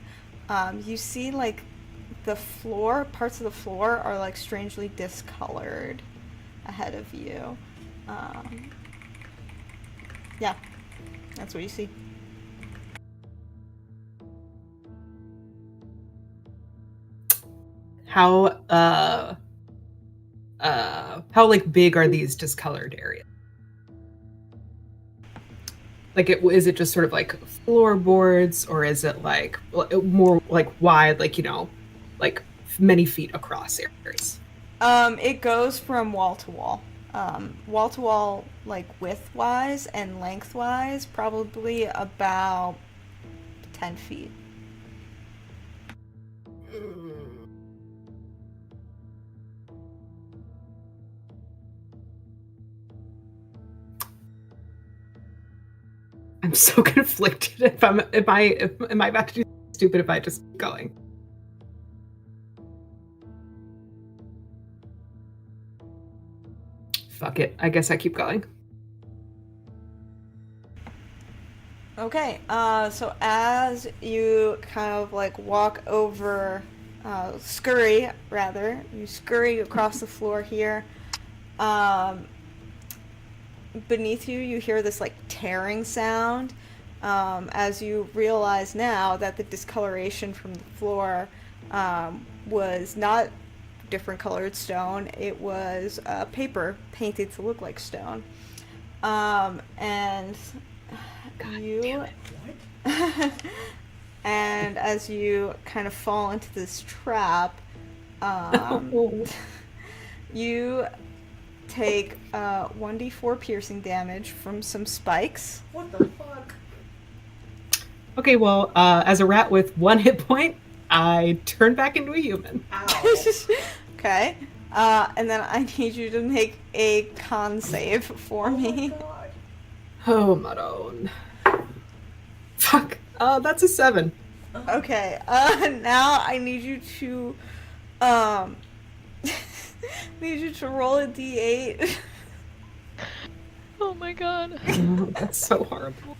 you see like parts of the floor are like strangely discolored ahead of you. Yeah, that's what you see. How like big are these discolored areas? Like, is it just sort of like floorboards, or is it like more like wide, like like many feet across areas? It goes from wall to wall. Wall to wall, like width-wise and length-wise, probably about 10 feet. I'm so conflicted. Am I about to do stupid if I just keep going? Fuck it. I guess I keep going. Okay, so as you kind of like scurry across the floor here, beneath you hear this like tearing sound, as you realize now that the discoloration from the floor was not different colored stone, it was paper painted to look like stone. And you and as you kind of fall into this trap, you take 1d4 piercing damage from some spikes. What the fuck? Okay, well, as a rat with 1 hit point, I turn back into a human. Ow. Okay. And then I need you to make a con save for me. Oh my god. Oh, Maroon. Fuck. That's a 7. Okay. Now I need you to roll a d8. Oh my god. Oh, that's so horrible.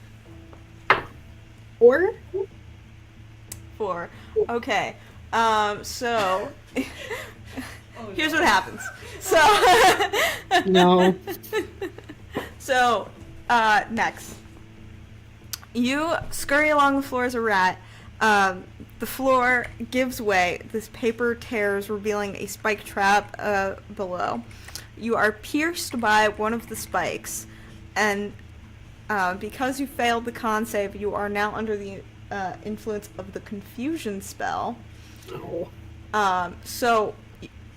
4? 4. Okay. So here's what happens. So No. So next, you scurry along the floor as a rat. The floor gives way. This paper tears, revealing a spike trap below. You are pierced by one of the spikes, and because you failed the con save, you are now under the influence of the confusion spell. Oh. So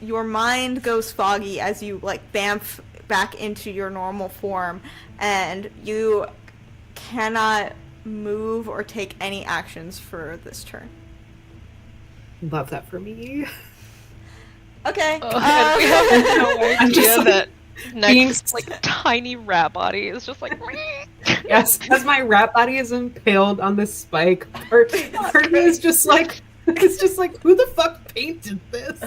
your mind goes foggy as you like bamf back into your normal form, and you cannot move or take any actions for this turn. Love that for me. Okay. Oh, and we have no I'm just, idea like, that being next like tiny rat body is just like. Yes, as my rat body is impaled on this spike, part of me is just like, it's just like, who the fuck painted this?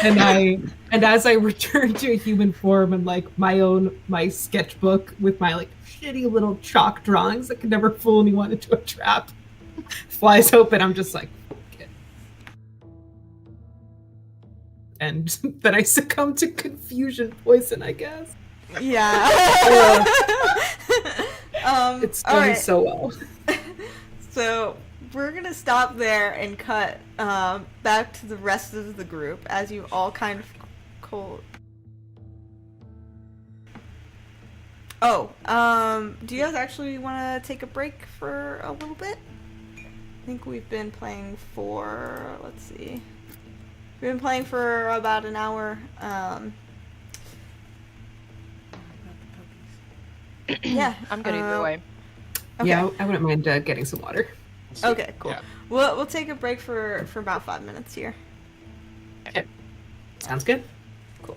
And as I return to a human form and like my sketchbook with my like shitty little chalk drawings that could never fool anyone into a trap flies open, I'm just like, fuck it. And then I succumb to confusion poison, I guess. Yeah. It's done alright. so well. So we're gonna stop there and cut back to the rest of the group as you all kind of do you guys actually want to take a break for a little bit? I think we've been playing for, let's see, we've been playing for about an hour. Yeah, I'm good either way. Okay. Yeah, I wouldn't mind getting some water. Okay, cool. Yeah. We'll take a break for about 5 minutes here. Okay. Sounds good. Cool.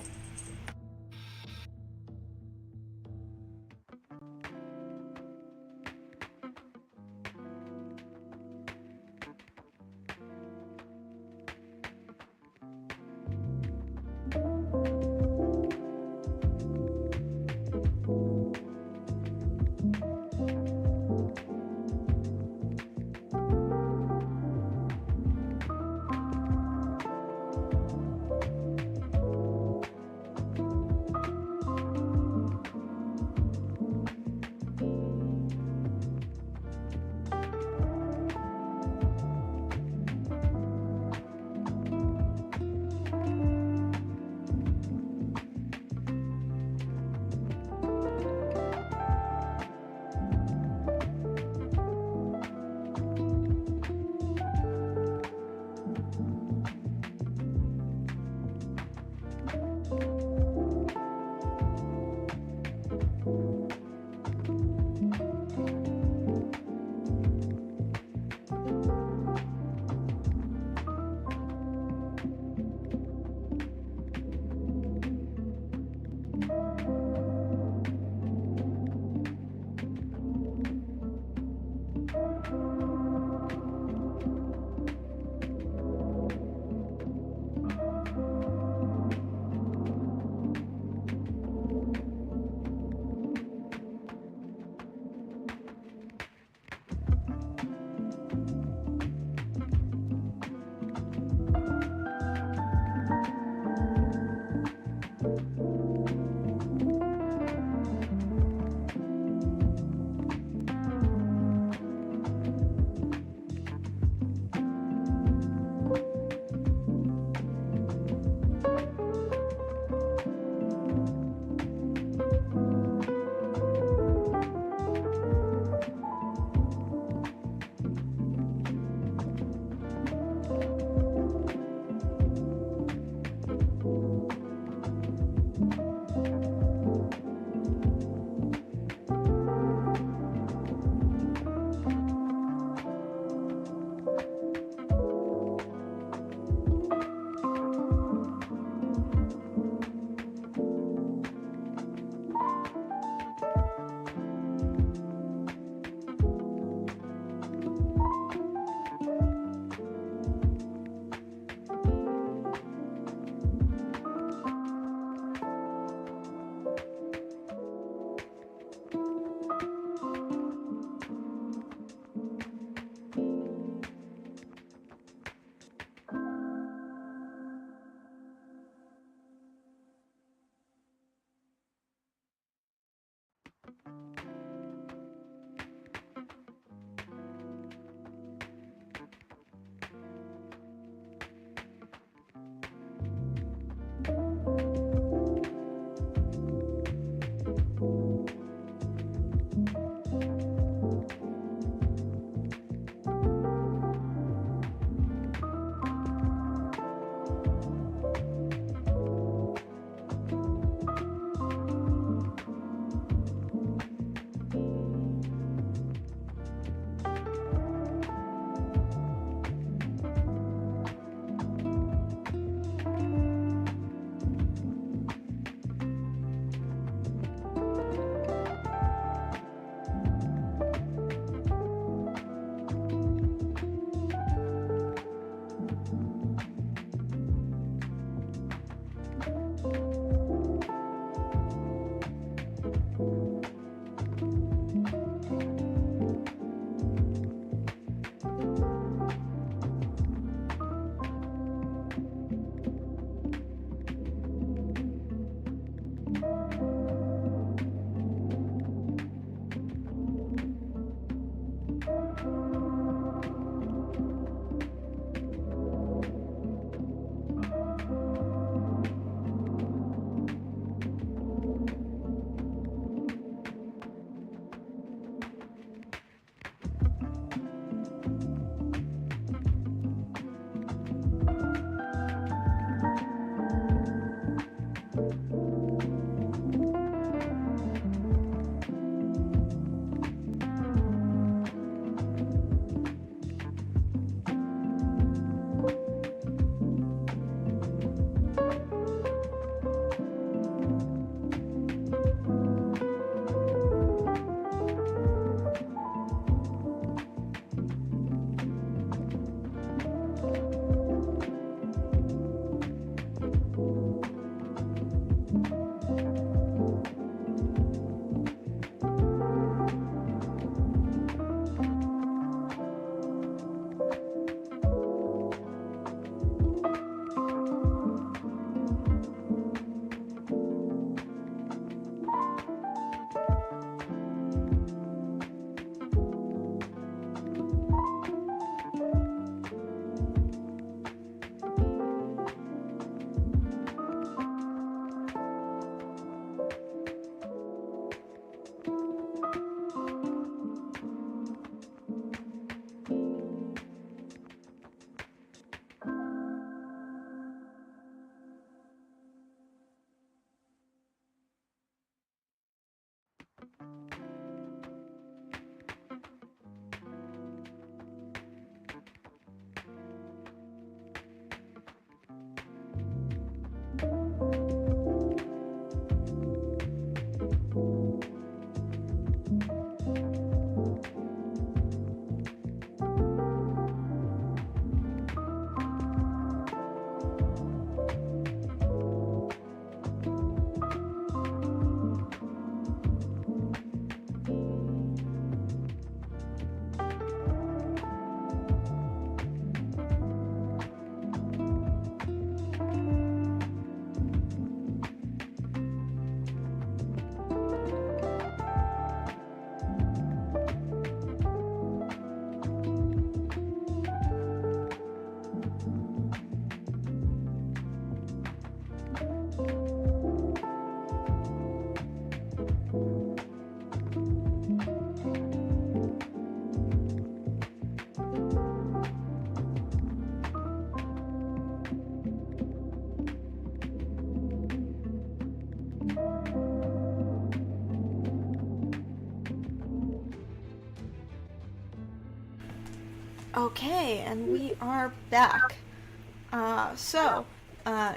Okay, and we are back.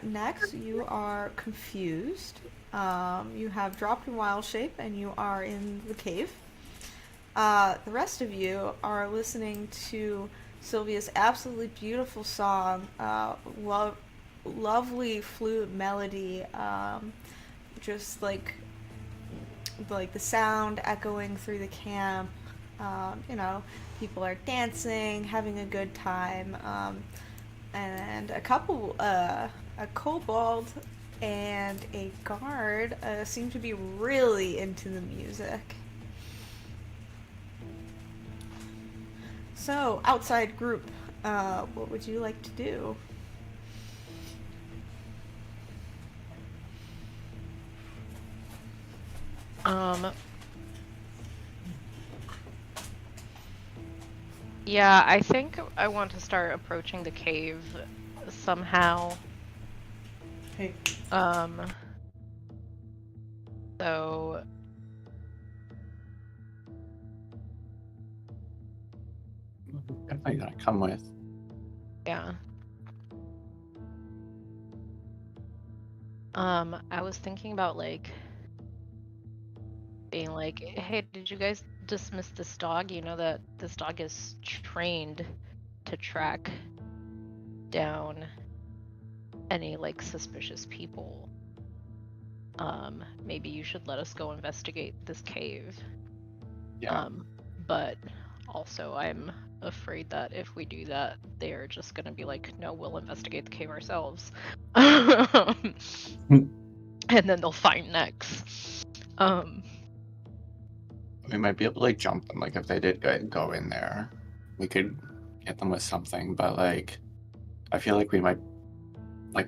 Next you are confused. You have dropped your wild shape and you are in the cave. The rest of you are listening to Sylvia's absolutely beautiful song, lovely flute melody, just like the sound echoing through the camp. People are dancing, having a good time, and a kobold and a guard seem to be really into the music. So, outside group, what would you like to do? Yeah, I think I want to start approaching the cave somehow. Hey. So Definitely gonna come with. yeah. I was thinking about being like, hey, did you guys dismiss this dog? You know that this dog is trained to track down any suspicious people. Maybe you should let us go investigate this cave. Yeah. But also I'm afraid that if we do that, they're just gonna be like, no, we'll investigate the cave ourselves. And then they'll find next. We might be able to jump them. If they did go in there, we could hit them with something. But I feel like we might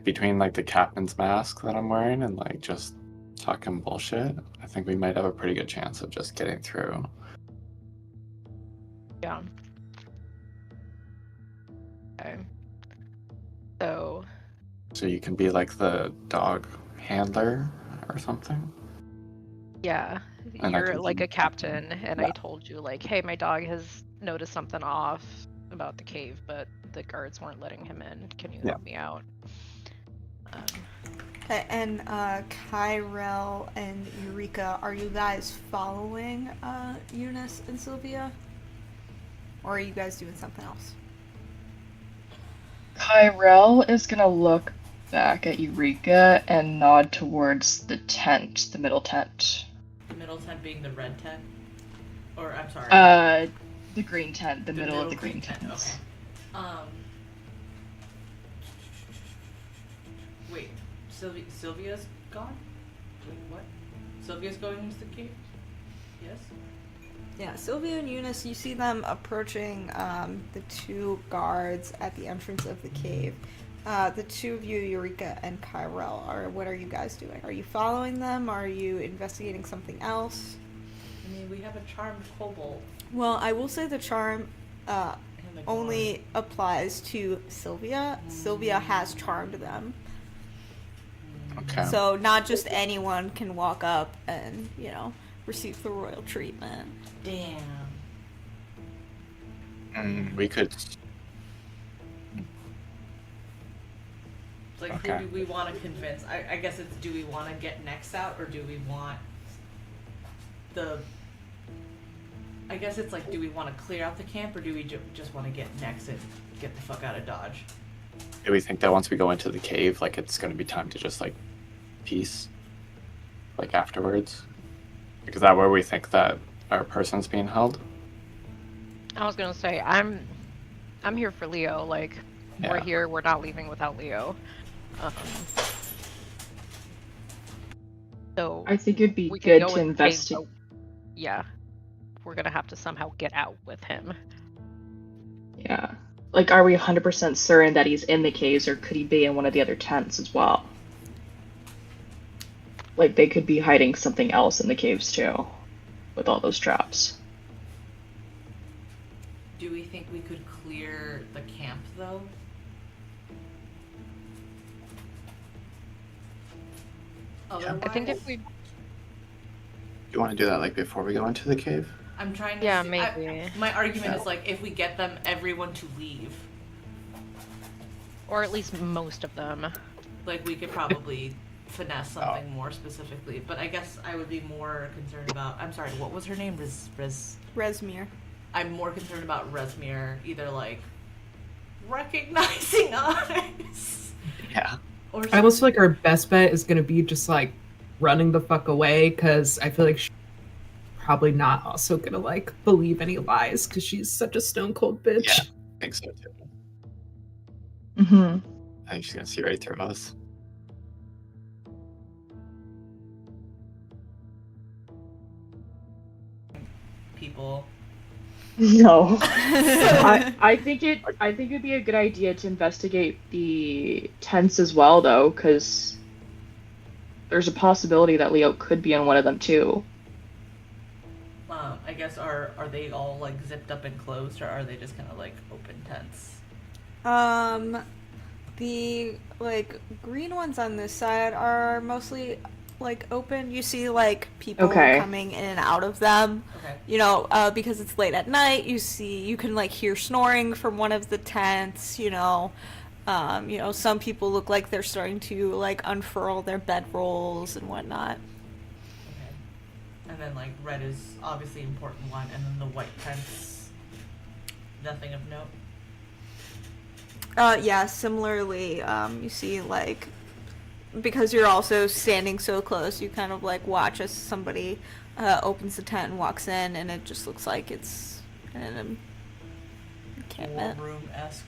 between the captain's mask that I'm wearing and just talking bullshit. I think we might have a pretty good chance of just getting through. Yeah. Okay. So you can be the dog handler or something. yeah, And you're a captain, and yeah. I told you hey, my dog has noticed something off about the cave, but the guards weren't letting him in. Can you help me out? Okay, and Kyrell and Eureka, are you guys following Eunice and Sylvia? Or are you guys doing something else? Kyrell is gonna look back at Eureka and nod towards the tent, the middle tent. The middle tent being the red tent? Or, I'm sorry. The green tent, the middle of the green tent. Okay. Wait, Sylvia's gone? Wait, what? Sylvia's going into the cave? Yes? Yeah, Sylvia and Eunice, you see them approaching the two guards at the entrance of the cave. The two of you, Eureka and Kyrell, what are you guys doing? Are you following them? Are you investigating something else? I mean, we have a charmed kobold. Well, I will say the charm only applies to Sylvia. Sylvia has charmed them. Okay. So not just anyone can walk up and, receive the royal treatment. Damn. We could. Who do we want to convince? I guess it's, do we want to get Nex out, or do we want I guess it's do we want to clear out the camp, or do we just want to get Nex and get the fuck out of Dodge? Do we think that once we go into the cave, it's going to be time to just peace, afterwards? Is that where we think that our person's being held? I was gonna say I'm here for Leo. We're here. We're not leaving without Leo. So I think it'd be good to investigate. Yeah, we're gonna have to somehow get out with him. Yeah. Are we 100% certain that he's in the caves, or could he be in one of the other tents as well? They could be hiding something else in the caves too, with all those traps. Do we think we could clear the camp, though? I think if we... You want to do that before we go into the cave? I'm trying to. Yeah, see, maybe. My argument No. is like if we get them everyone to leave, Or at least most of them. like we could probably finesse something more specifically. But I guess I would be more concerned about. I'm sorry. What was her name? Resmir. I'm more concerned about Resmir either like recognizing us. Yeah. Or I almost feel like our best bet is gonna be just like running the fuck away, because I feel like she's probably not also gonna like believe any lies because she's such a stone cold bitch. Yeah. I think so too. Mm-hmm. I think she's gonna see right through us. people. No. I think it'd be a good idea to investigate the tents as well, though, because there's a possibility that Leo could be in one of them too. I guess are they all like zipped up and closed, or are they just kind of like open tents? The like green ones on this side are mostly like open. You see like people Okay. coming in and out of them. Okay. You know, because it's late at night. You can like hear snoring from one of the tents. You know, some people look like they're starting to like unfurl their bedrolls and whatnot. Okay. And then like red is obviously important one, and then the white tents, nothing of note. Yeah, similarly, you see, like, because you're also standing so close, you kind of, like, watch as somebody opens the tent and walks in, and it just looks like it's an encampment. War room-esque.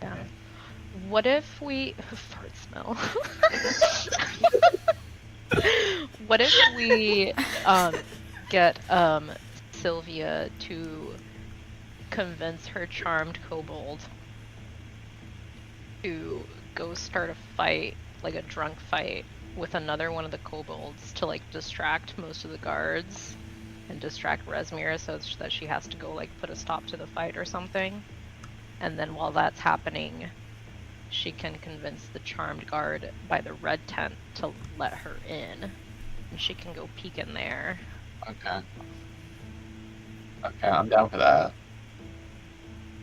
Yeah. Okay. What if we fart smell? What if we get Sylvia to convince her charmed kobold to go start a fight, like a drunk fight, with another one of the kobolds to like distract most of the guards and distract Resmir so that she has to go like put a stop to the fight or something. And then while that's happening, she can convince the charmed guard by the red tent to let her in. And she can go peek in there. Okay. Okay, I'm down for that.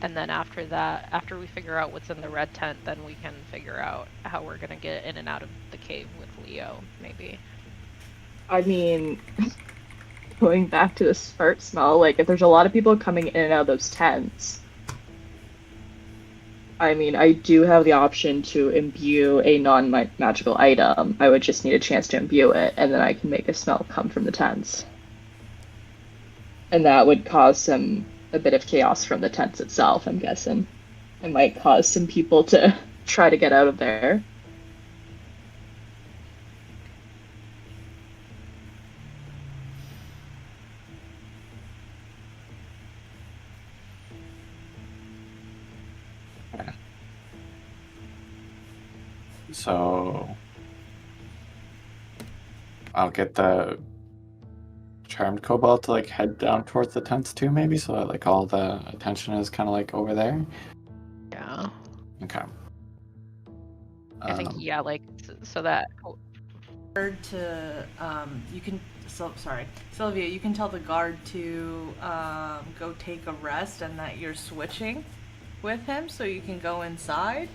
And then after that, after we figure out what's in the red tent, then we can figure out how we're gonna get in and out of the cave with Leo, maybe. I mean, going back to the fart smell, like if there's a lot of people coming in and out of those tents, I mean, I do have the option to imbue a non-magical item. I would just need a chance to imbue it, and then I can make a smell come from the tents. And that would cause a bit of chaos from the tents itself, I'm guessing. It might cause some people to try to get out of there. So I'll get the charmed kobold to like head down towards the tents too, maybe, so that like all the attention is kind of like over there. Yeah. Okay. I think, yeah, like, so that... To Sylvia, you can tell the guard to go take a rest and that you're switching with him so you can go inside.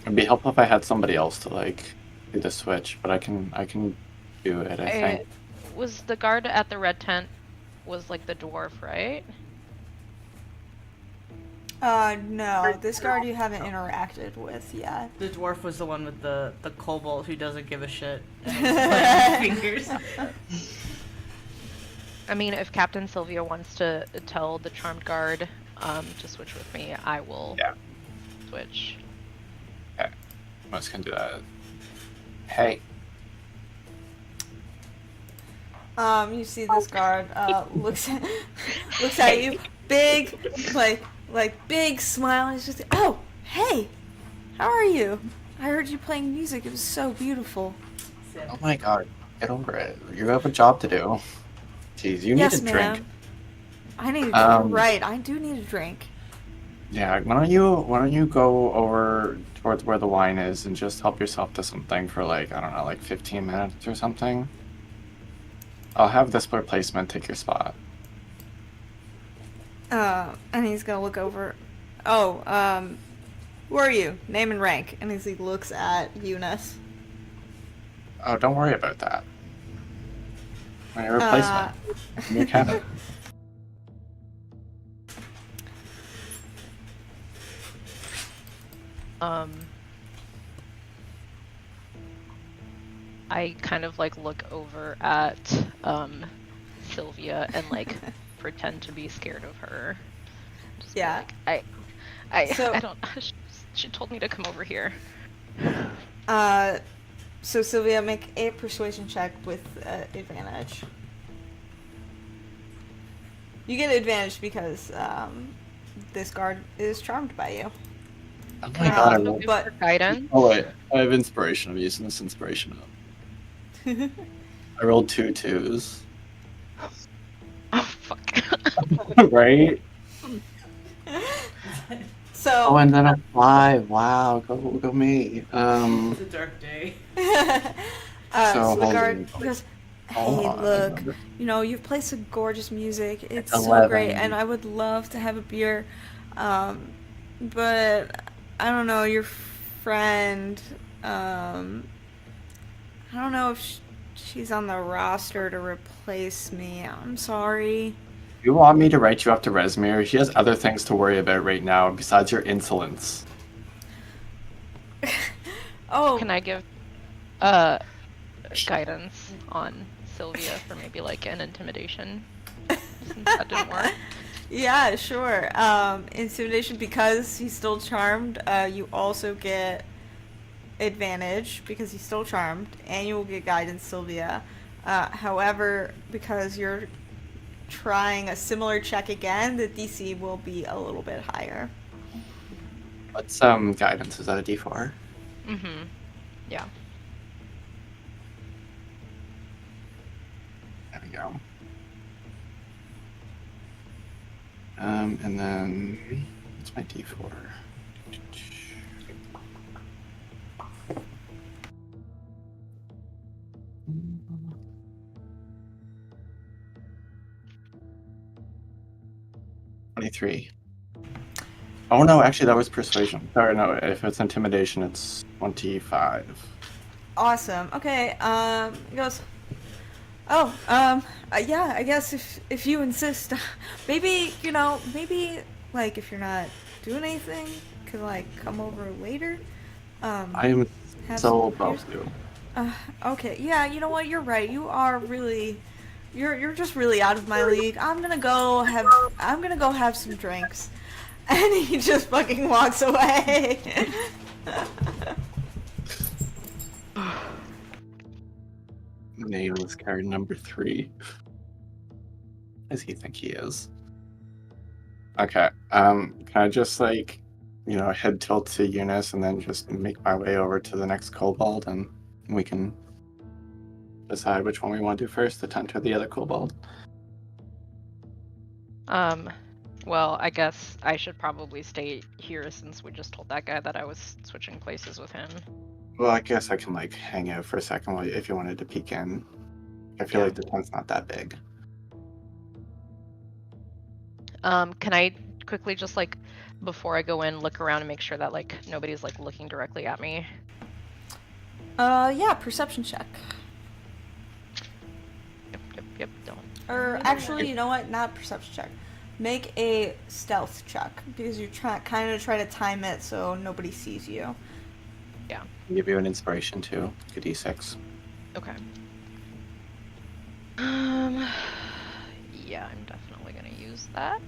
It'd be helpful if I had somebody else to like do the switch, but I can do it, I think. Was the guard at the red tent was like the dwarf, right? No, this guard you haven't interacted with yet. The dwarf was the one with the kobold who doesn't give a shit. And his fingers. I mean, if Captain Sylvia wants to tell the charmed guard to switch with me, I will switch. Okay. I'm just gonna do that. Hey. You see this guard looks at you, big, like big smile. He's just, oh, hey, how are you? I heard you playing music. It was so beautiful. Oh my god, get over it. You have a job to do. Jeez, you need a drink. I need a drink. Right, I do need a drink. Yeah, why don't you go over towards where the wine is and just help yourself to something for like, I don't know, like 15 minutes or something? I'll have this replacement take your spot. And he's gonna look over. Oh, who are you? Name and rank. And as he looks at Eunice. Oh, don't worry about that. My replacement. New canon. I kind of like look over at Sylvia and like pretend to be scared of her. Just be Yeah. like, So- I don't. She told me to come over here. So Sylvia, make a persuasion check with advantage. You get advantage because this guard is charmed by you. Oh my god, I No rolled... good but- for guidance. Oh wait, I have inspiration. I'm using this inspiration up. I rolled 2 2s. Oh fuck. Right? So. Oh, and then a 5. Wow, go me. It's a dark day. So So, the guard hold goes, Hold hey, on, look, remember. you know, you've played some gorgeous music. It's so 11. great, and I would love to have a beer. But I don't know, your friend, I don't know if she's on the roster to replace me. I'm sorry. You want me to write you up to Resmir? She has other things to worry about right now besides your insolence. Oh, Can I give guidance on Sylvia for maybe like an intimidation? Since that didn't work. yeah, sure. Intimidation, because he's still charmed, you also get advantage because he's still charmed, and you will get guidance, Sylvia. However, because you're trying a similar check again, the DC will be a little bit higher. What's guidance? Is that a D4? Mm-hmm. Yeah. There we go. And then what's my D4? $23. Oh no, actually that was persuasion. Sorry, no, if it's intimidation, it's 25. Awesome. Okay. He goes, oh, yeah, I guess if you insist, maybe, maybe, like, if you're not doing anything, could, like, come over later. I am have so some above beers. you. Okay, yeah, you know what, you're right, you are really, you're just really out of my league. I'm gonna go have some drinks. And he just fucking walks away. Nameless card number 3. Does he think he is? Okay. Can I just like, head tilt to Eunice and then just make my way over to the next kobold and we can decide which one we want to do first, the tent or the other kobold? Well, I guess I should probably stay here since we just told that guy that I was switching places with him. Well, I guess I can like hang out for a second if you wanted to peek in. I feel like the tent's not that big. Can I quickly just like, before I go in, look around and make sure that like nobody's like looking directly at me? Yeah, perception check. Yep, don't. Or actually, you know what? Not perception check. Make a stealth check because you're kind of try to time it so nobody sees you. Yeah. I'll give you an inspiration too. Good D6. Okay. Yeah, I'm definitely gonna use that.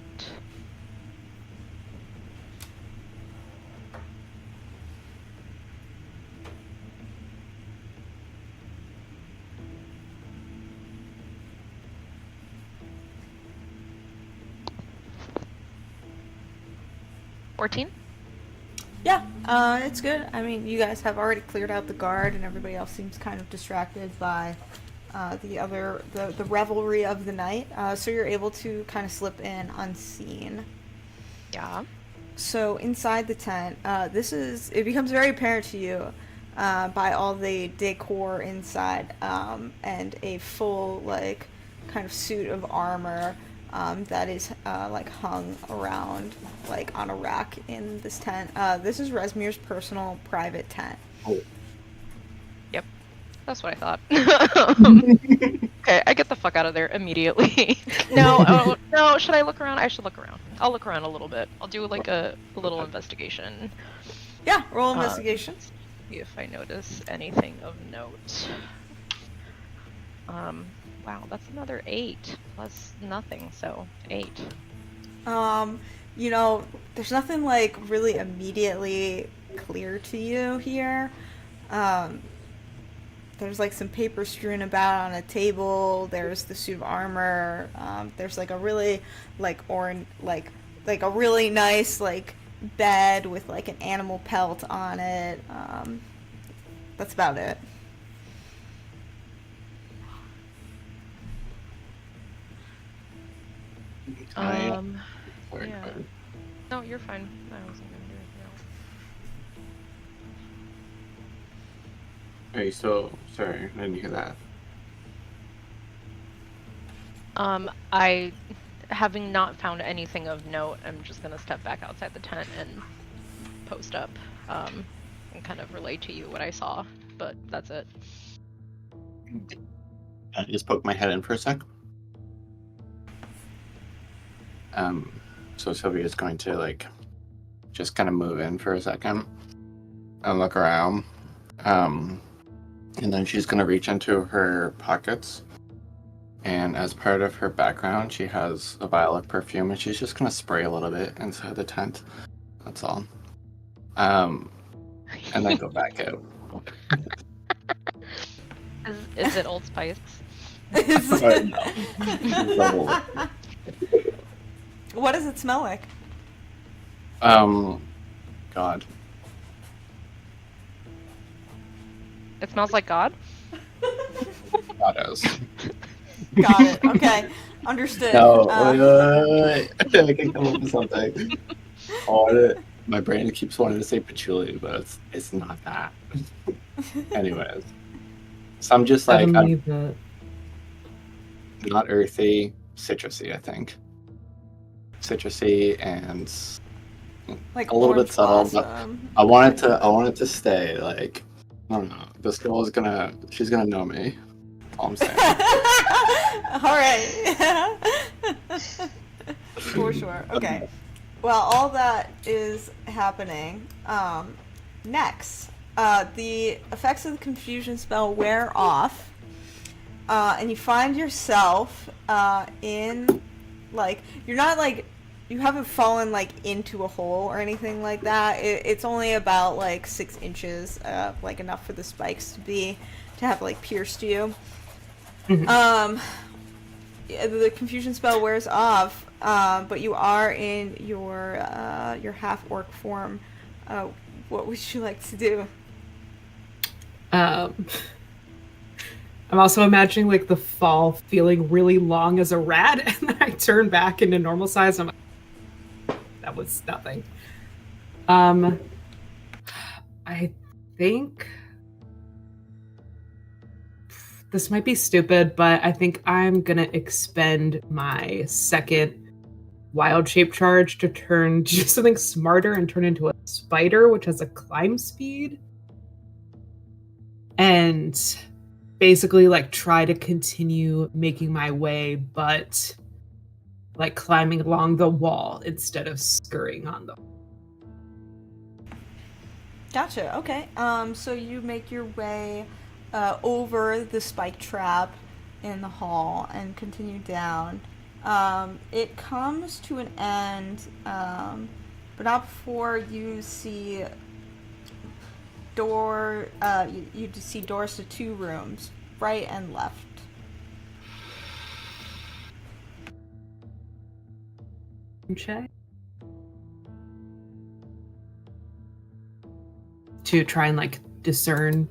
Yeah, it's good. I mean, you guys have already cleared out the guard, and everybody else seems kind of distracted by the revelry of the night. So you're able to kind of slip in unseen. Yeah. So inside the tent, it becomes very apparent to you by all the decor inside, and a full kind of suit of armor that is like hung around like on a rack in this tent. This is Resmir's personal private tent. Oh. Yep, that's what I thought. Okay, I get the fuck out of there immediately. No, no, should I look around? I should look around. I'll look around a little bit. I'll do like a little investigation. Yeah, roll investigation. See if I notice anything of note. Wow, that's another 8 plus nothing, so 8. You know, there's nothing like really immediately clear to you here. There's like some paper strewn about on a table. There's the suit of armor. There's like a really like like a really nice like bed with like an animal pelt on it. That's about it. Sorry, Yeah. go ahead. No, you're fine. I wasn't gonna do it. Hey, so sorry, I didn't hear that. I, having not found anything of note, I'm just gonna step back outside the tent and post up, and kind of relay to you what I saw. But that's it. I just poke my head in for a sec. So Sylvia's going to like just kind of move in for a second and look around. And then she's going to reach into her pockets. And as part of her background, she has a vial of perfume, and she's just going to spray a little bit inside the tent. That's all. And then go back out. Is it Old Spice? But no. What does it smell like? God. It smells like God? Goddess. Got it. Okay. Understood. No, wait. I can come up with something. My brain keeps wanting to say patchouli, but it's not that. Anyways. So I'm just like, I'm not earthy, citrusy, I think. Citrusy and like a little bit orange subtle, blossom. but I want it to stay like, I don't know. This girl she's gonna know me. All I'm saying. All right. For sure. Okay. Well, all that is happening. Next, the effects of the confusion spell wear off, and you find yourself in, like, you're not like, you haven't fallen like into a hole or anything like that. It's only about like 6 inches, like enough for the spikes to have like pierced you. The confusion spell wears off, but you are in your half orc form. What would you like to do? I'm also imagining like the fall feeling really long as a rat, and then I turn back into normal size. I'm like, that was nothing. I think this might be stupid, but I think I'm gonna expend my second wild shape charge to do something smarter and turn into a spider, which has a climb speed. And basically like try to continue making my way, but like climbing along the wall instead of scurrying on them. Gotcha. Okay. So you make your way over the spike trap in the hall and continue down. It comes to an end, but not before you see you see doors to 2 rooms, right and left. Check. To try and like discern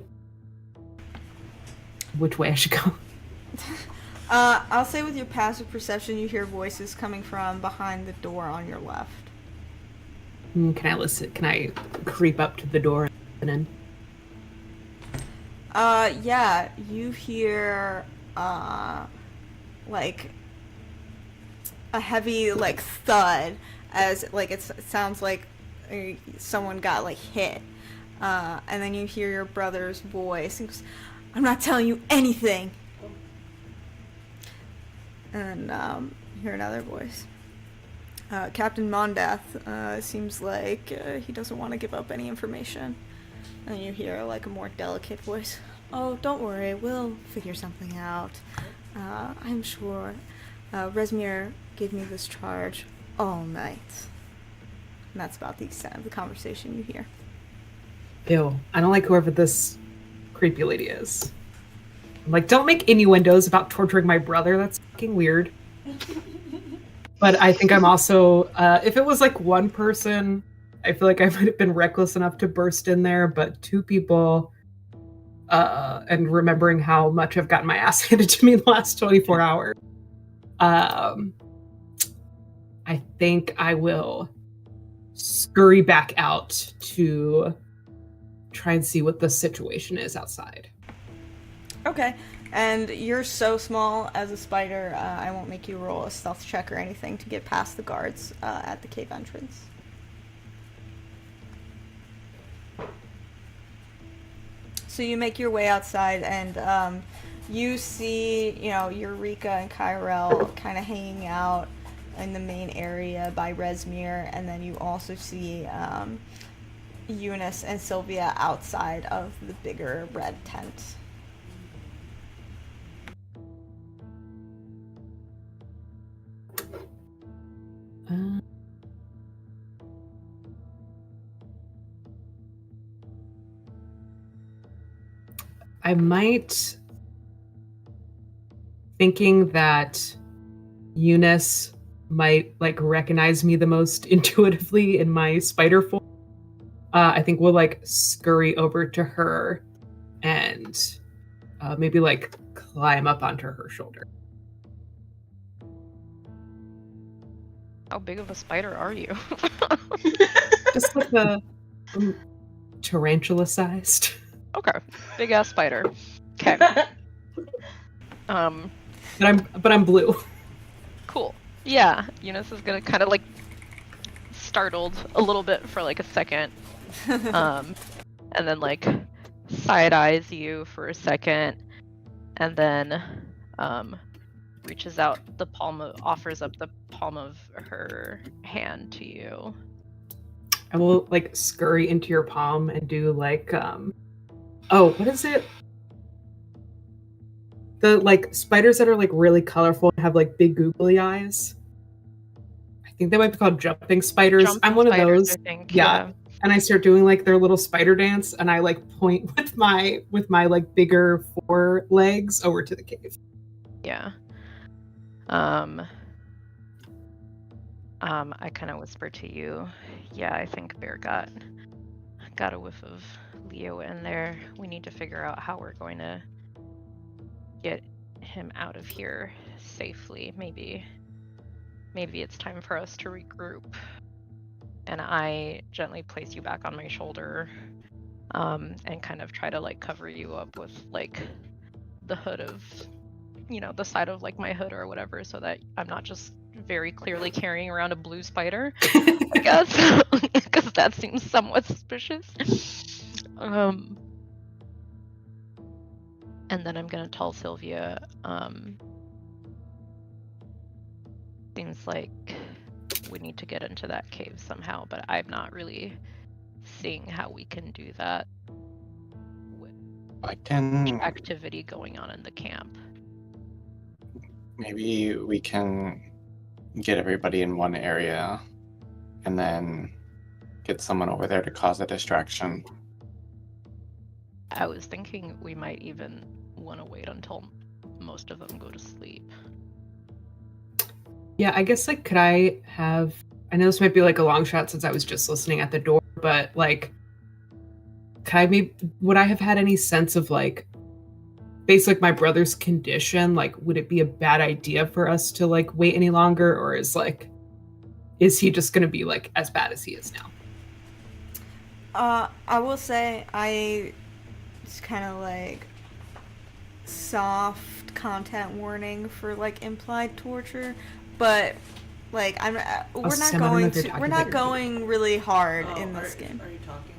which way I should go. I'll say with your passive perception, you hear voices coming from behind the door on your left. Can I listen? Can I creep up to the door and in? Yeah, you hear, like a heavy like thud as like it sounds like someone got like hit, and then you hear your brother's voice. He goes, "I'm not telling you anything." And you hear another voice. Captain Mondath seems like he doesn't want to give up any information. And you hear like a more delicate voice. "Oh, don't worry, we'll figure something out. I'm sure. Resmir gave me this charge all night." And that's about the extent of the conversation you hear. Ew, I don't like whoever this creepy lady is. I'm like, don't make innuendos about torturing my brother. That's fucking weird. But I think I'm also, if it was like one person, I feel like I might have been reckless enough to burst in there, but two people, and remembering how much I've gotten my ass handed to me in the last 24 hours, I think I will scurry back out to try and see what the situation is outside. Okay. And you're so small as a spider, I won't make you roll a stealth check or anything to get past the guards at the cave entrance. So you make your way outside, and you see, Eureka and Kyrell kind of hanging out in the main area by Resmir, and then you also see Eunice and Sylvia outside of the bigger red tent. I might, thinking that Eunice might like recognize me the most intuitively in my spider form, I think we'll like scurry over to her and maybe like climb up onto her shoulder. How big of a spider are you? Just like a tarantula-sized. Okay, big ass spider. Okay. But I'm blue. Cool. Yeah, Eunice is gonna kind of like startled a little bit for like a second, and then like side eyes you for a second, and then reaches out offers up the palm of her hand to you. I will like scurry into your palm and do like what is it? The like spiders that are like really colorful and have like big googly eyes. I think they might be called jumping spiders. I'm one spiders, of those. I think. Yeah. And I start doing like their little spider dance, and I like point with my like bigger forelegs over to the cave. Yeah. I kind of whisper to you, yeah, I think Bear got a whiff of Leo in there. We need to figure out how we're going to get him out of here safely. Maybe it's time for us to regroup. And I gently place you back on my shoulder, and kind of try to like cover you up with like the hood of, the side of like my hood or whatever, so that I'm not just very clearly carrying around a blue spider, I guess, because that seems somewhat suspicious. And then I'm gonna tell Sylvia, seems like we need to get into that cave somehow, but I'm not really seeing how we can do that with activity going on in the camp. Maybe we can get everybody in one area and then get someone over there to cause a distraction. I was thinking we might even want to wait until most of them go to sleep. Yeah, I guess like I know this might be like a long shot since I was just listening at the door, but like would I have had any sense of like based like my brother's condition, like would it be a bad idea for us to like wait any longer, or is he just gonna be like as bad as he is now? I will say I just kind of like soft content warning for like implied torture, but like we're not Sam, I don't know going if you're to talking we're about not your going really hard Oh, in this game. Are you talking?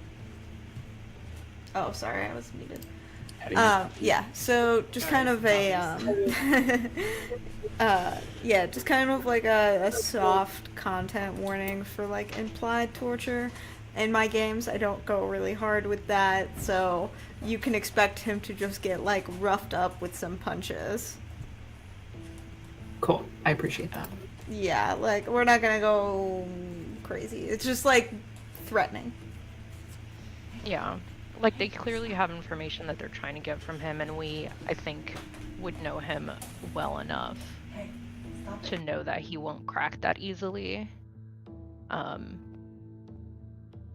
Oh, sorry, I was muted. How do you- Yeah, so just kind of a yeah, just kind of like a soft content warning for like implied torture. In my games, I don't go really hard with that, so you can expect him to just get like roughed up with some punches. Cool. I appreciate that. Yeah, like we're not gonna go crazy. It's just like threatening. Yeah. Like, they clearly have information that they're trying to get from him, and we, I think, would know him well enough Hey, stop to it. know that he won't crack that easily.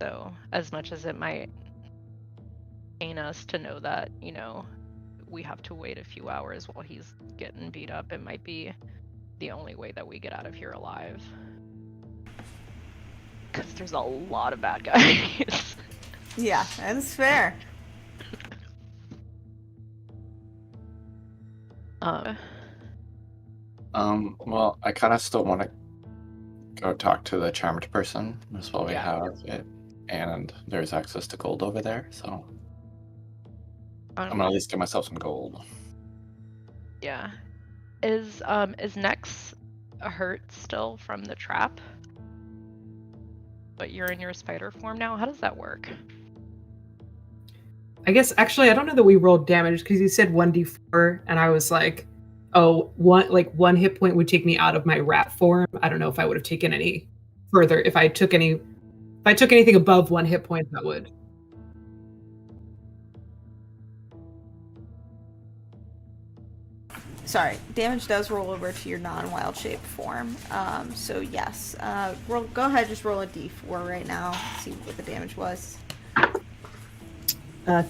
So, as much as it might pain us to know that, you know, we have to wait a few hours while he's getting beat up, it might be the only way that we get out of here alive. Because there's a lot of bad guys. Yeah, that's fair. Well, I kind of still want to go talk to the charmed person as well. We Yeah. have it, and there's access to gold over there, so I'm gonna at least get myself some gold. Yeah. Is Nex hurt still from the trap? But you're in your spider form now? How does that work? I guess actually I don't know that we rolled damage because you said 1d4 and I was like, oh, one hit point would take me out of my rat form. I don't know if I would have taken any further. If I took anything above 1 hit point, that would. Sorry, damage does roll over to your non-wild shape form. So yes, go ahead, just roll a d4 right now. See what the damage was.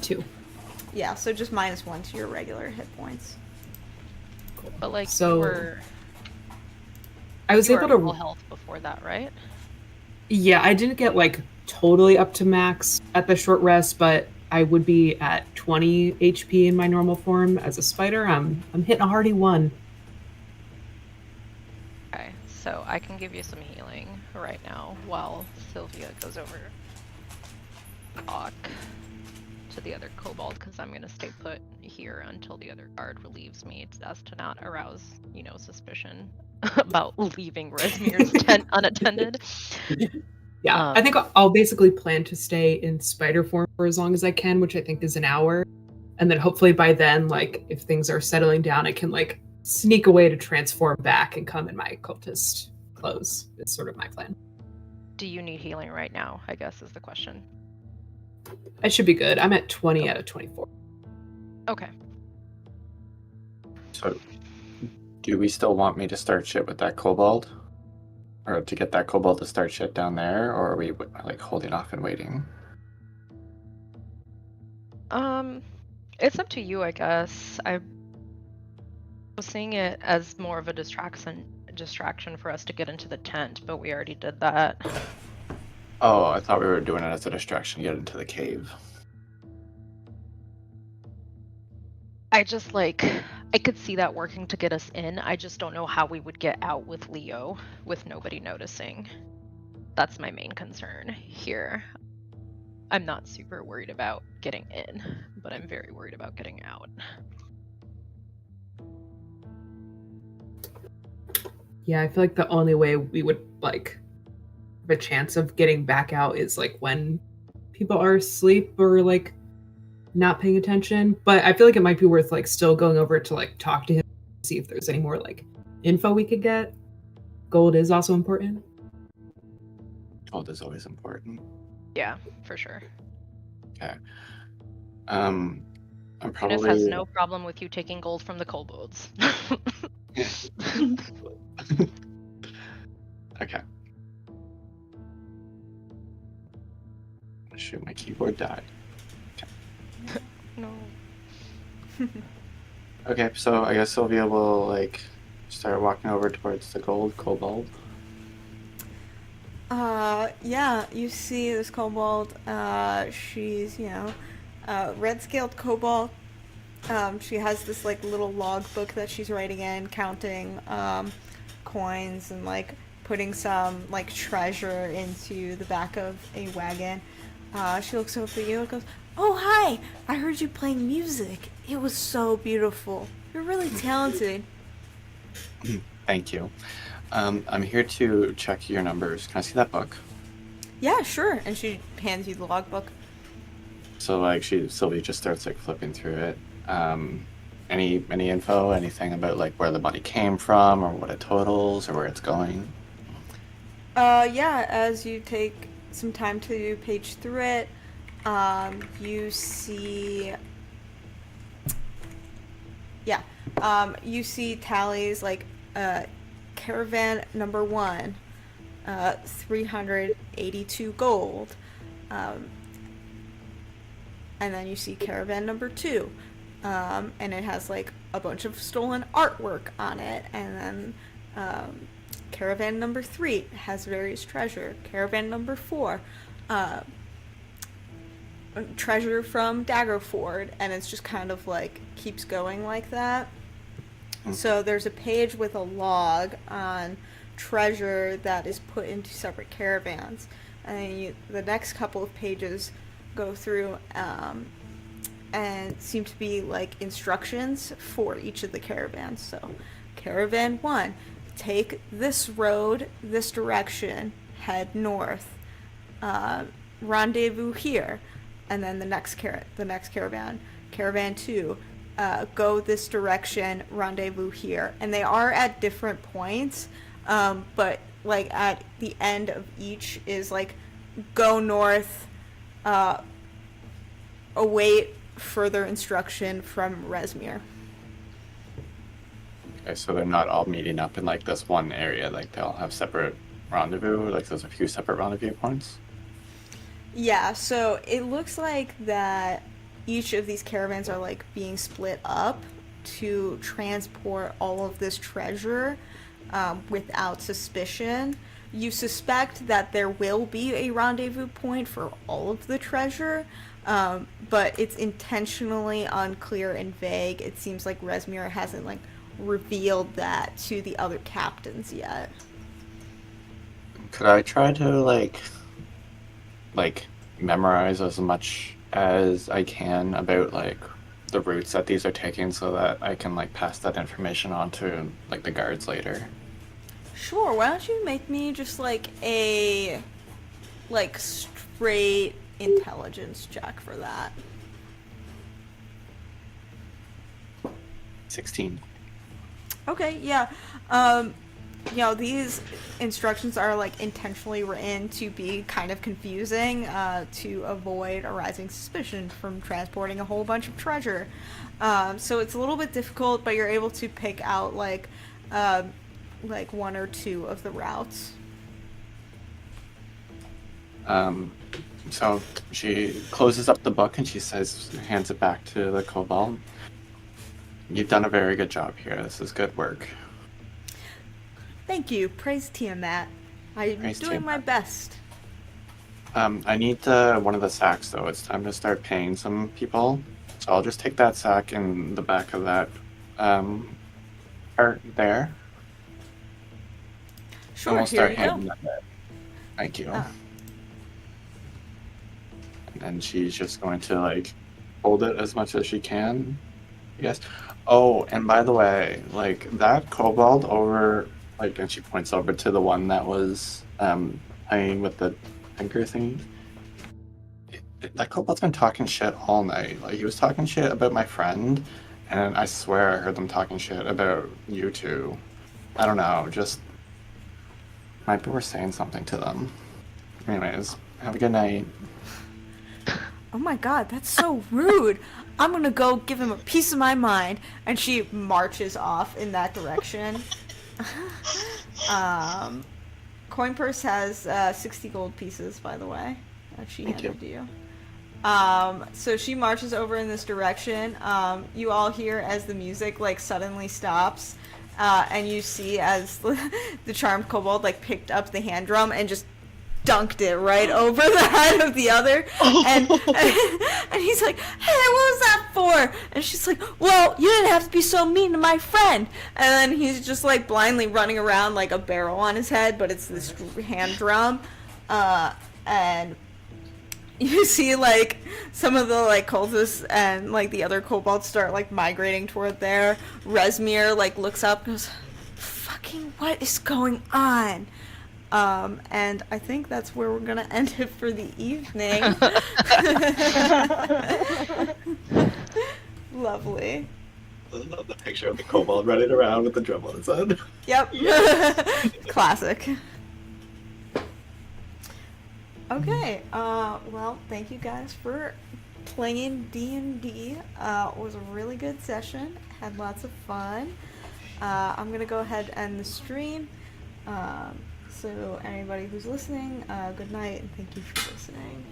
2. Yeah, so just -1 to your regular hit points. But like So I was you were able at full to. health before that, right? Yeah, I didn't get like totally up to max at the short rest, but I would be at 20 HP in my normal form as a spider. I'm hitting a hearty 1. Okay, so I can give you some healing right now while Sylvia goes over talk to the other kobold, because I'm gonna stay put here until the other guard relieves me, as to not arouse, you know, suspicion about leaving Resmir's tent unattended. Yeah, I think I'll basically plan to stay in spider form for as long as I can, which I think is an hour. And then hopefully by then, like, if things are settling down, I can, like, sneak away to transform back and come in my cultist clothes. It's sort of my plan. Do you need healing right now, I guess is the question. I should be good. I'm at 20 out of 24. Okay. So, do we still want me to start shit with that kobold? Or to get that kobold to start shit down there? Or are we, like, holding off and waiting? It's up to you, I guess. I was seeing it as more of a distraction for us to get into the tent, but we already did that. Oh, I thought we were doing it as a distraction to get into the cave. I just I could see that working to get us in. I just don't know how we would get out with Leo with nobody noticing. That's my main concern here. I'm not super worried about getting in, but I'm very worried about getting out. Yeah, I feel like the only way we would, like, have a chance of getting back out is, like, when people are asleep or, like, not paying attention. But I feel like it might be worth, like, still going over to, like, talk to him, see if there's any more, like, info we could get. Gold is also important. Gold is always important. Yeah, for sure. Okay. I'm probably... Eunice has no problem with you taking gold from the kobolds. Okay. Shoot, my keyboard died. No. Okay, so I guess Sylvia will, like, start walking over towards the kobold. Yeah, you see this kobold, she's, red-scaled kobold, She has this like little log book that she's writing in, counting coins and like putting some like treasure into the back of a wagon. She looks over at you and goes, "Oh, hi! I heard you playing music. It was so beautiful. You're really talented." Thank you. I'm here to check your numbers. Can I see that book? Yeah, sure. And she hands you the logbook. So like Sylvie just starts like flipping through it. Any info, anything about like where the money came from or what it totals or where it's going? Yeah, as you take some time to page through it, you see you see tallies like caravan number 1, 382 gold. And then you see caravan number 2, and it has like a bunch of stolen artwork on it. And then caravan number 3 has various treasure. Caravan number 4, treasure from Daggerford, and it's just kind of like keeps going like that. So there's a page with a log on treasure that is put into separate caravans, and then the next couple of pages go through and seem to be like instructions for each of the caravans. So caravan 1, take this road, this direction, head north, rendezvous here. And then the next caravan, caravan 2, go this direction, rendezvous here. And they are at different points, but like at the end of each is like go north, await further instruction from Resmir. Okay, so they're not all meeting up in like this one area, like they all have separate rendezvous, like there's a few separate rendezvous points? Yeah, so it looks like that each of these caravans are like being split up to transport all of this treasure without suspicion. You suspect that there will be a rendezvous point for all of the treasure, but it's intentionally unclear and vague. It seems like Resmir hasn't like revealed that to the other captains yet. Could I try to like memorize as much as I can about like the routes that these are taking so that I can like pass that information on to like the guards later? Sure, why don't you make me just like a like straight intelligence check for that. 16. Okay, yeah. You know, these instructions are like intentionally written to be kind of confusing, to avoid arising suspicion from transporting a whole bunch of treasure. So it's a little bit difficult, but you're able to pick out like one or two of the routes. So she closes up the book and she says, hands it back to the kobold. You've done a very good job here. This is good work. Thank you. Praise Tiamat. I'm Praise doing Tiamat. my best. I need one of the sacks, though. It's time to start paying some people. So I'll just take that sack in the back of that part there. Sure, And we'll here start you go. handing that out. Thank you. Ah. And then she's just going to, like, hold it as much as she can, I guess. Oh, and by the way, like, that kobold over, like, and she points over to the one that was playing with the finger thingy. That kobold's been talking shit all night. Like, he was talking shit about my friend, and I swear I heard them talking shit about you two. I don't know, just might be worth saying something to them. Anyways, have a good night. Oh my god, that's so rude. I'm gonna go give him a piece of my mind. And she marches off in that direction. Coin purse has 60 gold pieces, by the way, that she Thank handed to you. So she marches over in this direction. You all hear as the music like suddenly stops, and you see as the charmed kobold like picked up the hand drum and just dunked it right over the head of the other. And he's like, hey, what was that for? And she's like, well, you didn't have to be so mean to my friend. And then he's just like blindly running around like a barrel on his head, but it's this hand drum. And you see like some of the like cultists and like the other kobolds start like migrating toward there. Resmir like looks up and goes, fucking what is going on? And I think that's where we're gonna end it for the evening. Lovely. I love the picture of the kobold running around with the drum on his head. Yep. Classic. Okay, well, thank you guys for playing D&D. It was a really good session. Had lots of fun. I'm gonna go ahead and end the stream. So anybody who's listening, good night and thank you for listening.